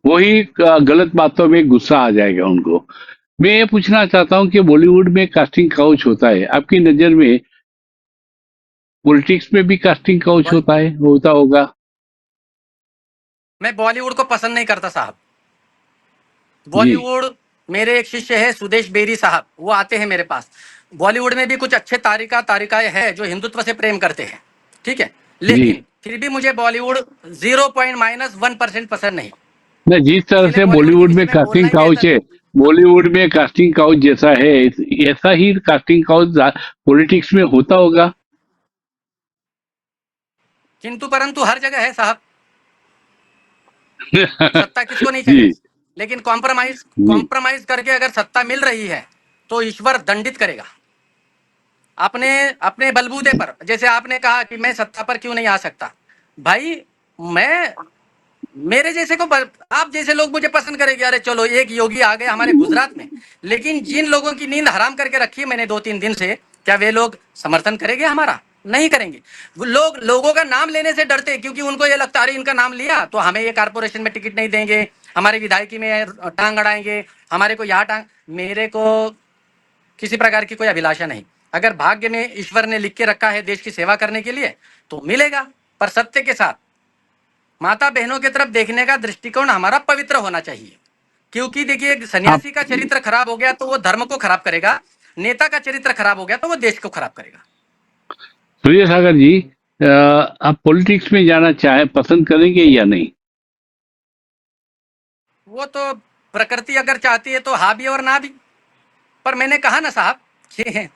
[SPEAKER 1] वही गलत बातों में गुस्सा आ जाएगा उनको। मैं ये पूछना चाहता हूँ कि बॉलीवुड में कास्टिंग काउच होता है, आपकी नजर में पॉलिटिक्स में भी कास्टिंग काउच
[SPEAKER 2] बॉल-
[SPEAKER 1] होता है, होता होगा?
[SPEAKER 2] मैं बॉलीवुड को पसंद नहीं करता साहब।
[SPEAKER 1] जी
[SPEAKER 2] बॉलीवुड, मेरे एक शिष्य है सुदेश बेरी साहब, वो आते हैं मेरे पास। बॉलीवुड में भी कुछ अच्छे तारिकाएं हैं जो हिंदुत्व से प्रेम करते हैं, ठीक है,
[SPEAKER 1] जी।
[SPEAKER 2] लेकिन फिर भी मुझे बॉलीवुड 0.-1% पसंद नहीं।
[SPEAKER 1] नहीं, जिस तरह
[SPEAKER 2] इसीलिए
[SPEAKER 1] से
[SPEAKER 2] बॉलीवुड के
[SPEAKER 1] बॉलीवुड
[SPEAKER 2] विषय
[SPEAKER 1] में
[SPEAKER 2] में बोलना
[SPEAKER 1] कास्टिंग
[SPEAKER 2] ही
[SPEAKER 1] काउच
[SPEAKER 2] बेहतर।
[SPEAKER 1] है, बॉलीवुड में कास्टिंग काउच जैसा है, ऐसा ही कास्टिंग काउच पॉलिटिक्स में होता होगा।
[SPEAKER 2] किंतु परंतु हर जगह है साहब। सत्ता किसको नहीं चाहिए?
[SPEAKER 1] जी
[SPEAKER 2] लेकिन कॉम्प्रोमाइज
[SPEAKER 1] जी
[SPEAKER 2] कॉम्प्रोमाइज करके अगर सत्ता मिल रही है तो ईश्वर दंडित करेगा। अपने अपने बलबूते पर, जैसे आपने कहा कि मैं सत्ता पर क्यों नहीं आ सकता, भाई मैं, मेरे जैसे को आप जैसे लोग मुझे पसंद करेंगे, अरे चलो एक योगी आ गए हमारे गुजरात में। लेकिन जिन लोगों की नींद हराम करके रखी है मैंने 2-3 दिन से, क्या वे लोग समर्थन करेंगे हमारा? नहीं करेंगे। वो लोगों का नाम लेने से डरते हैं, क्योंकि उनको ये लगता है अरे इनका नाम लिया तो हमें ये कारपोरेशन में टिकट नहीं देंगे, हमारे विधायकी में टांग अड़ाएंगे, हमारे को यहाँ टांग। मेरे को किसी प्रकार की कोई अभिलाषा नहीं। अगर भाग्य में ईश्वर ने लिख के रखा है देश की सेवा करने के लिए तो मिलेगा, पर सत्य के साथ माता बहनों की तरफ देखने का दृष्टिकोण हमारा पवित्र होना चाहिए। क्योंकि देखिए,
[SPEAKER 1] आप
[SPEAKER 2] सन्यासी का चरित्र खराब हो गया तो वो धर्म को खराब करेगा, नेता का चरित्र खराब हो गया तो वो देश को खराब करेगा।
[SPEAKER 1] सूर्य सागर जी, आप पॉलिटिक्स में जाना चाहे पसंद करेंगे या नहीं?
[SPEAKER 2] वो तो प्रकृति अगर चाहती है तो हाँ भी और ना भी। पर मैंने कहा ना साहब कि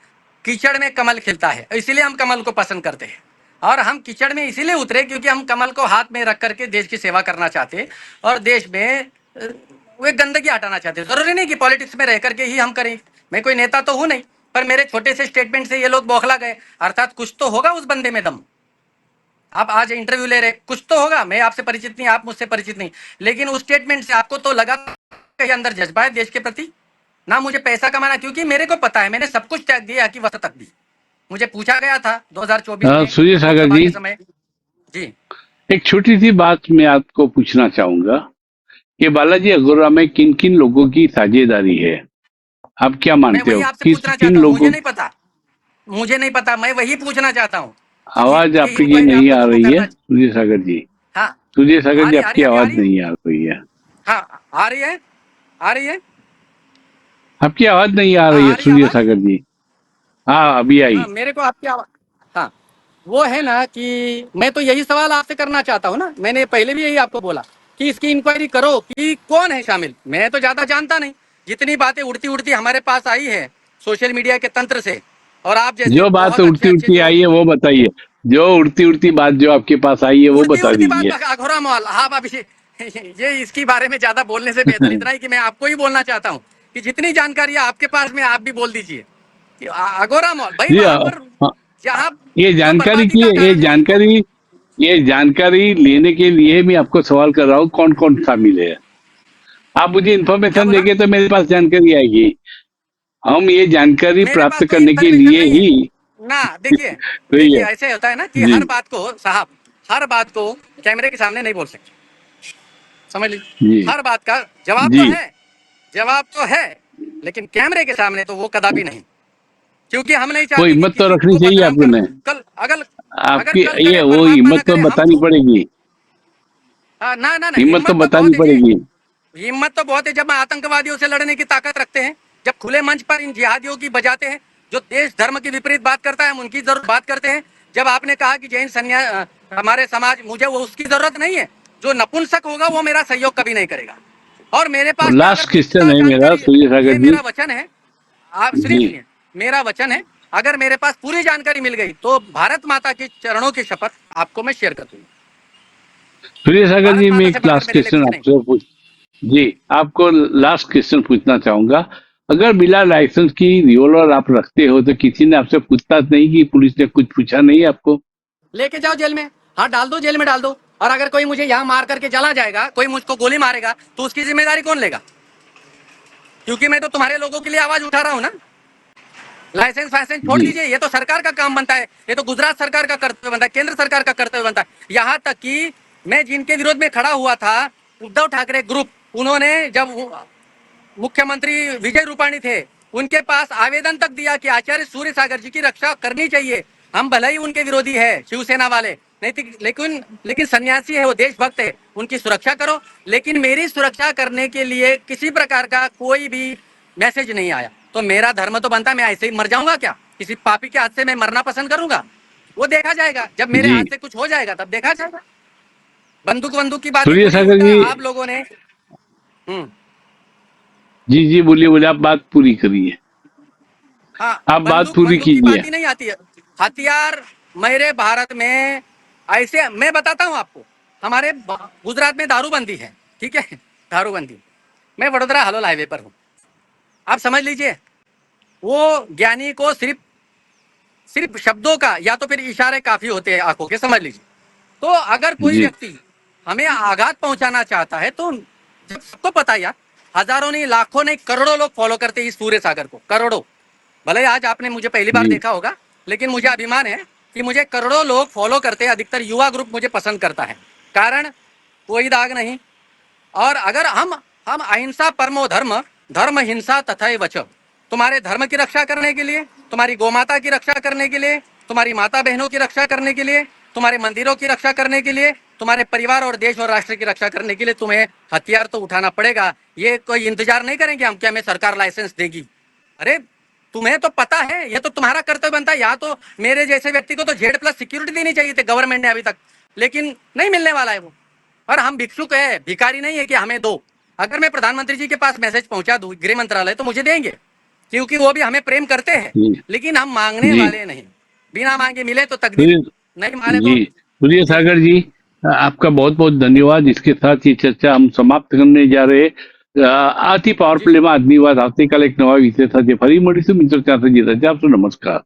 [SPEAKER 2] कीचड़ में कमल खिलता है, इसीलिए हम कमल को पसंद करते हैं। और हम कीचड़ में इसीलिए उतरे क्योंकि हम कमल को हाथ में रख करके देश की सेवा करना चाहते हैं और देश में वो एक गंदगी हटाना चाहते हैं। जरूरी नहीं कि पॉलिटिक्स में रह करके ही हम करें। मैं कोई नेता तो हूं नहीं, पर मेरे छोटे से स्टेटमेंट से ये लोग बौखला गए, अर्थात कुछ तो होगा उस बंदे में दम। आप आज इंटरव्यू ले रहे, कुछ तो होगा, मैं आपसे परिचित नहीं, आप मुझसे परिचित नहीं, लेकिन उस स्टेटमेंट से आपको तो लगा कहीं अंदर जज्बा है देश के प्रति। ना मुझे पैसा कमाना, क्योंकि मेरे को पता है मैंने सब कुछ त्याग दिया कि वक्त तक भी। मुझे पूछा गया था 2024 में
[SPEAKER 1] सूर्य सागर
[SPEAKER 2] लोकसभा
[SPEAKER 1] जी,
[SPEAKER 2] के समय। जी।
[SPEAKER 1] एक छोटी सी बात मैं आपको पूछना चाहूंगा कि बालाजी अगोरा में किन किन लोगों की साझेदारी है? आप क्या
[SPEAKER 2] मैं
[SPEAKER 1] मानते
[SPEAKER 2] वही
[SPEAKER 1] हो,
[SPEAKER 2] आपसे
[SPEAKER 1] किस
[SPEAKER 2] पूछना
[SPEAKER 1] किन
[SPEAKER 2] चाहता हूँ, मुझे
[SPEAKER 1] लोगों?
[SPEAKER 2] नहीं पता, मुझे नहीं पता, मैं वही पूछना चाहता हूँ कि
[SPEAKER 1] आवाज
[SPEAKER 2] इसकी
[SPEAKER 1] आपकी
[SPEAKER 2] इंक्वायरी
[SPEAKER 1] नहीं
[SPEAKER 2] आप
[SPEAKER 1] आ
[SPEAKER 2] लोगों को
[SPEAKER 1] रही है
[SPEAKER 2] करना।
[SPEAKER 1] सूर्य सागर जी।
[SPEAKER 2] हाँ,
[SPEAKER 1] सूर्य सागर जी,
[SPEAKER 2] आ रही
[SPEAKER 1] आपकी
[SPEAKER 2] है, अभी आ
[SPEAKER 1] आवाज
[SPEAKER 2] रही है।
[SPEAKER 1] नहीं आ रही है।
[SPEAKER 2] हाँ, आ रही है, आ रही है।
[SPEAKER 1] आपकी आवाज नहीं आ
[SPEAKER 2] हाँ,
[SPEAKER 1] रही है
[SPEAKER 2] आ रही है
[SPEAKER 1] सूर्य
[SPEAKER 2] आवाज।
[SPEAKER 1] सागर जी। हाँ, अभी आई।
[SPEAKER 2] हाँ, मेरे को आपकी आवाज। हाँ, वो है ना कि मैं तो यही सवाल आपसे करना चाहता हूँ ना, मैंने पहले भी यही आपको बोला कि इसकी इंक्वायरी करो कि कौन है शामिल। मैं तो ज्यादा जानता नहीं, जितनी बातें उड़ती उड़ती हमारे पास आई है सोशल मीडिया के तंत्र से, और आप जैसे
[SPEAKER 1] जो बात
[SPEAKER 2] बहुत अच्छे
[SPEAKER 1] उड़ती
[SPEAKER 2] अच्छे
[SPEAKER 1] उड़ती
[SPEAKER 2] जो
[SPEAKER 1] आई है वो बताइए। जो उड़ती उड़ती बात जो आपके पास आई है वो
[SPEAKER 2] उड़ती
[SPEAKER 1] बता
[SPEAKER 2] उड़ती बात
[SPEAKER 1] दीजिए।
[SPEAKER 2] अघोरा मॉल। हाँ, अब ये इसकी बारे में ज्यादा बोलने से बेहतर इतना ही कि मैं आपको ही बोलना चाहता हूँ कि जितनी जानकारी आपके पास में आप भी बोल दीजिए कि अघोरा मॉल भाई
[SPEAKER 1] जी,
[SPEAKER 2] वहां पर
[SPEAKER 1] हाँ,
[SPEAKER 2] जहाँ
[SPEAKER 1] ये
[SPEAKER 2] जो
[SPEAKER 1] जानकारी
[SPEAKER 2] बर्बादी
[SPEAKER 1] की
[SPEAKER 2] का
[SPEAKER 1] ये
[SPEAKER 2] कारण है उनको।
[SPEAKER 1] जानकारी ये जानकारी लेने के लिए मैं आपको सवाल कर रहा हूँ, कौन कौन शामिल है? आप मुझे
[SPEAKER 2] क्या
[SPEAKER 1] इन्फॉर्मेशन
[SPEAKER 2] बोला?
[SPEAKER 1] देंगे तो मेरे पास जानकारी आएगी। हम ये जानकारी
[SPEAKER 2] मेरे
[SPEAKER 1] प्राप्त
[SPEAKER 2] पास कोई
[SPEAKER 1] करने के
[SPEAKER 2] इंफॉर्मेशन
[SPEAKER 1] लिए
[SPEAKER 2] नहीं है
[SPEAKER 1] ही।
[SPEAKER 2] ना। देखिए,
[SPEAKER 1] सही
[SPEAKER 2] देखिए
[SPEAKER 1] है।
[SPEAKER 2] ऐसे होता है ना कि
[SPEAKER 1] जी
[SPEAKER 2] हर बात को साहब, हर बात को कैमरे के सामने नहीं बोल सकते, समझ
[SPEAKER 1] जी
[SPEAKER 2] लीजिए। हर बात का जवाब तो
[SPEAKER 1] जी।
[SPEAKER 2] है, जवाब तो है, लेकिन कैमरे के सामने तो वो कदापि नहीं, क्योंकि हम नहीं
[SPEAKER 1] वो
[SPEAKER 2] चाहते कि
[SPEAKER 1] हिम्मत तो
[SPEAKER 2] किसी
[SPEAKER 1] रखनी
[SPEAKER 2] को
[SPEAKER 1] चाहिए
[SPEAKER 2] बदनाम
[SPEAKER 1] आपको
[SPEAKER 2] कर।
[SPEAKER 1] ने।
[SPEAKER 2] कल अगर अगर
[SPEAKER 1] आपकी
[SPEAKER 2] कल
[SPEAKER 1] ये
[SPEAKER 2] करे
[SPEAKER 1] वो
[SPEAKER 2] परमात्मा ना
[SPEAKER 1] हिम्मत तो
[SPEAKER 2] करे हम
[SPEAKER 1] बतानी
[SPEAKER 2] तो।
[SPEAKER 1] पड़ेगी।
[SPEAKER 2] ना ना ना,
[SPEAKER 1] हिम्मत तो
[SPEAKER 2] हिम्मत तो
[SPEAKER 1] बतानी
[SPEAKER 2] बहुत है जी।
[SPEAKER 1] पड़ेगी।
[SPEAKER 2] हिम्मत तो बहुत है जब हम आतंकवादियों से लड़ने की ताकत रखते हैं, जब खुले मंच पर इन जिहादियों की बजाते हैं। जो देश धर्म की विपरीत बात करता है हम उनकी जरूर बात करते हैं। जब आपने कहा कि जैन सन्यास हमारे समाज, मुझे वो उसकी जरूरत नहीं है। जो नपुंसक होगा वो मेरा सहयोग कभी नहीं करेगा। और मेरे पास में अगर
[SPEAKER 1] लास्ट क्वेश्चन
[SPEAKER 2] पूरा
[SPEAKER 1] है मेरा
[SPEAKER 2] जानकारी,
[SPEAKER 1] सूर्य सागर
[SPEAKER 2] ये
[SPEAKER 1] जी।
[SPEAKER 2] मेरा वचन है, आप
[SPEAKER 1] जी,
[SPEAKER 2] सुनिए सुनिए, मेरा वचन है, अगर मेरे पास पूरी जानकारी मिल गई तो भारत माता के चरणों की शपथ आपको मैं शेयर कर दूंगा।
[SPEAKER 1] सूर्य सागर
[SPEAKER 2] भारत
[SPEAKER 1] जी, मैं
[SPEAKER 2] माता से
[SPEAKER 1] एक
[SPEAKER 2] बढ़कर
[SPEAKER 1] लास्ट
[SPEAKER 2] मेरे लिए
[SPEAKER 1] क्वेश्चन
[SPEAKER 2] कुछ नहीं।
[SPEAKER 1] आपसे पूछ। जी, आपको लास्ट क्वेश्चन पूछना चाहूंगा। अगर बिना लाइसेंस की रिवॉल्वर आप रखते हो तो किसी ने आपसे पूछताछ नहीं की? पुलिस ने कुछ पूछा नहीं आपको?
[SPEAKER 2] लेके जाओ जेल में, हाँ डाल दो, जेल में डाल दो। और अगर कोई मुझे यहाँ मार करके चला जाएगा, कोई मुझको गोली मारेगा, तो उसकी जिम्मेदारी कौन लेगा? क्योंकि मैं तो तुम्हारे लोगों के लिए आवाज उठा रहा हूँ ना। लाइसेंस फाइसेंस छोड़
[SPEAKER 1] जी
[SPEAKER 2] दीजिए, ये तो सरकार का काम बनता है, ये तो गुजरात सरकार का कर्तव्य बनता है, केंद्र सरकार का कर्तव्य बनता है। यहाँ तक कि मैं जिनके विरोध में खड़ा हुआ था, उद्धव ठाकरे ग्रुप, उन्होंने जब मुख्यमंत्री विजय रूपाणी थे, उनके पास आवेदन तक दिया कि आचार्य सूर्य सागर जी की रक्षा करनी चाहिए। हम भले ही उनके विरोधी है, शिवसेना वाले नहीं लेकिन सन्यासी है, वो देशभक्त है, उनकी सुरक्षा करो। लेकिन मेरी सुरक्षा करने के लिए किसी प्रकार का कोई भी मैसेज नहीं आया। तो मेरा धर्म तो बनता है, मैं ऐसे ही मर जाऊंगा क्या? किसी पापी के हाथ से मैं मरना पसंद करूंगा? वो देखा जाएगा, जब मेरे
[SPEAKER 1] जी।
[SPEAKER 2] हाथ से कुछ हो जाएगा तब देखा जाएगा। बंदूक बंदूक की बातें
[SPEAKER 1] सूर्य
[SPEAKER 2] थोड़ी
[SPEAKER 1] सागर
[SPEAKER 2] उल्टा
[SPEAKER 1] जी।
[SPEAKER 2] आप लोगों ने। हम्म।
[SPEAKER 1] जी जी, बोलिए बोलिए, आप बात पूरी करिए।
[SPEAKER 2] हाँ,
[SPEAKER 1] आप बात
[SPEAKER 2] बंदूक
[SPEAKER 1] पूरी
[SPEAKER 2] बंदूक की
[SPEAKER 1] कीजिए।
[SPEAKER 2] बात ही नहीं आती है। हथियार मेरे भारत में ऐसे, मैं बताता हूँ आपको, हमारे गुजरात में दारूबंदी है, ठीक है, दारूबंदी। मैं वडोदरा हलोल हाईवे पर हूँ, आप समझ लीजिए। वो ज्ञानी को सिर्फ सिर्फ शब्दों का या तो फिर इशारे काफी होते हैं आंखों के, समझ लीजिए। तो अगर कोई
[SPEAKER 1] जी
[SPEAKER 2] व्यक्ति हमें आघात पहुंचाना चाहता है तो जब सबको पता है यार, हजारों नहीं, लाखों नहीं, करोड़ों लोग फॉलो करते हैं इस सूर्य सागर को, करोड़ों। भले ही आज आपने मुझे पहली बार
[SPEAKER 1] जी
[SPEAKER 2] देखा होगा, लेकिन मुझे अभिमान है कि मुझे करोड़ों लोग फॉलो करते हैं, अधिकतर युवा ग्रुप मुझे पसंद करता है। कारण कोई दाग नहीं। और अगर हम अहिंसा परमो धर्म, धर्म हिंसा तथैव वच, तुम्हारे धर्म की रक्षा करने के लिए, तुम्हारी गोमाता की रक्षा करने के लिए, तुम्हारी माता बहनों की रक्षा करने के लिए, तुम्हारे मंदिरों की रक्षा करने के लिए, तुम्हारे परिवार और देश और राष्ट्र की रक्षा करने के लिए तुम्हें हथियार तो उठाना पड़ेगा। ये कोई इंतजार नहीं करेंगे हम कि हमें सरकार लाइसेंस देगी। अरे तुम्हें तो पता है, ये तो तुम्हारा कर्तव्य बनता है। यहाँ तो मेरे जैसे व्यक्ति को तो Z+ सिक्योरिटी देनी चाहिए थी गवर्नमेंट ने अभी तक, लेकिन नहीं मिलने वाला है वो। और हम भिक्षुक है, भिखारी नहीं है कि हमें दो। अगर मैं प्रधानमंत्री जी के पास मैसेज पहुंचा दूं गृह मंत्रालय, तो मुझे देंगे, क्योंकि वो भी हमें प्रेम करते हैं।
[SPEAKER 1] जी
[SPEAKER 2] लेकिन हम मांगने
[SPEAKER 1] जी
[SPEAKER 2] वाले नहीं। बिना मांगे मिले तो तकदीर,
[SPEAKER 1] सूर्य
[SPEAKER 2] नहीं मांगे
[SPEAKER 1] जी
[SPEAKER 2] तो।
[SPEAKER 1] सूर्य
[SPEAKER 2] जी
[SPEAKER 1] सागर जी, आपका बहुत बहुत धन्यवाद। इसके साथ ये चर्चा हम સમાप्त करने जा रहे આથી પાવર
[SPEAKER 2] जी
[SPEAKER 1] પ્લેમાં આજની વાત આવતીકાલે એક નવા વિષય સાથે ફરી મળીશું મિત્રો, ત્યાં સુધી રજા આપશો. નમસ્કાર.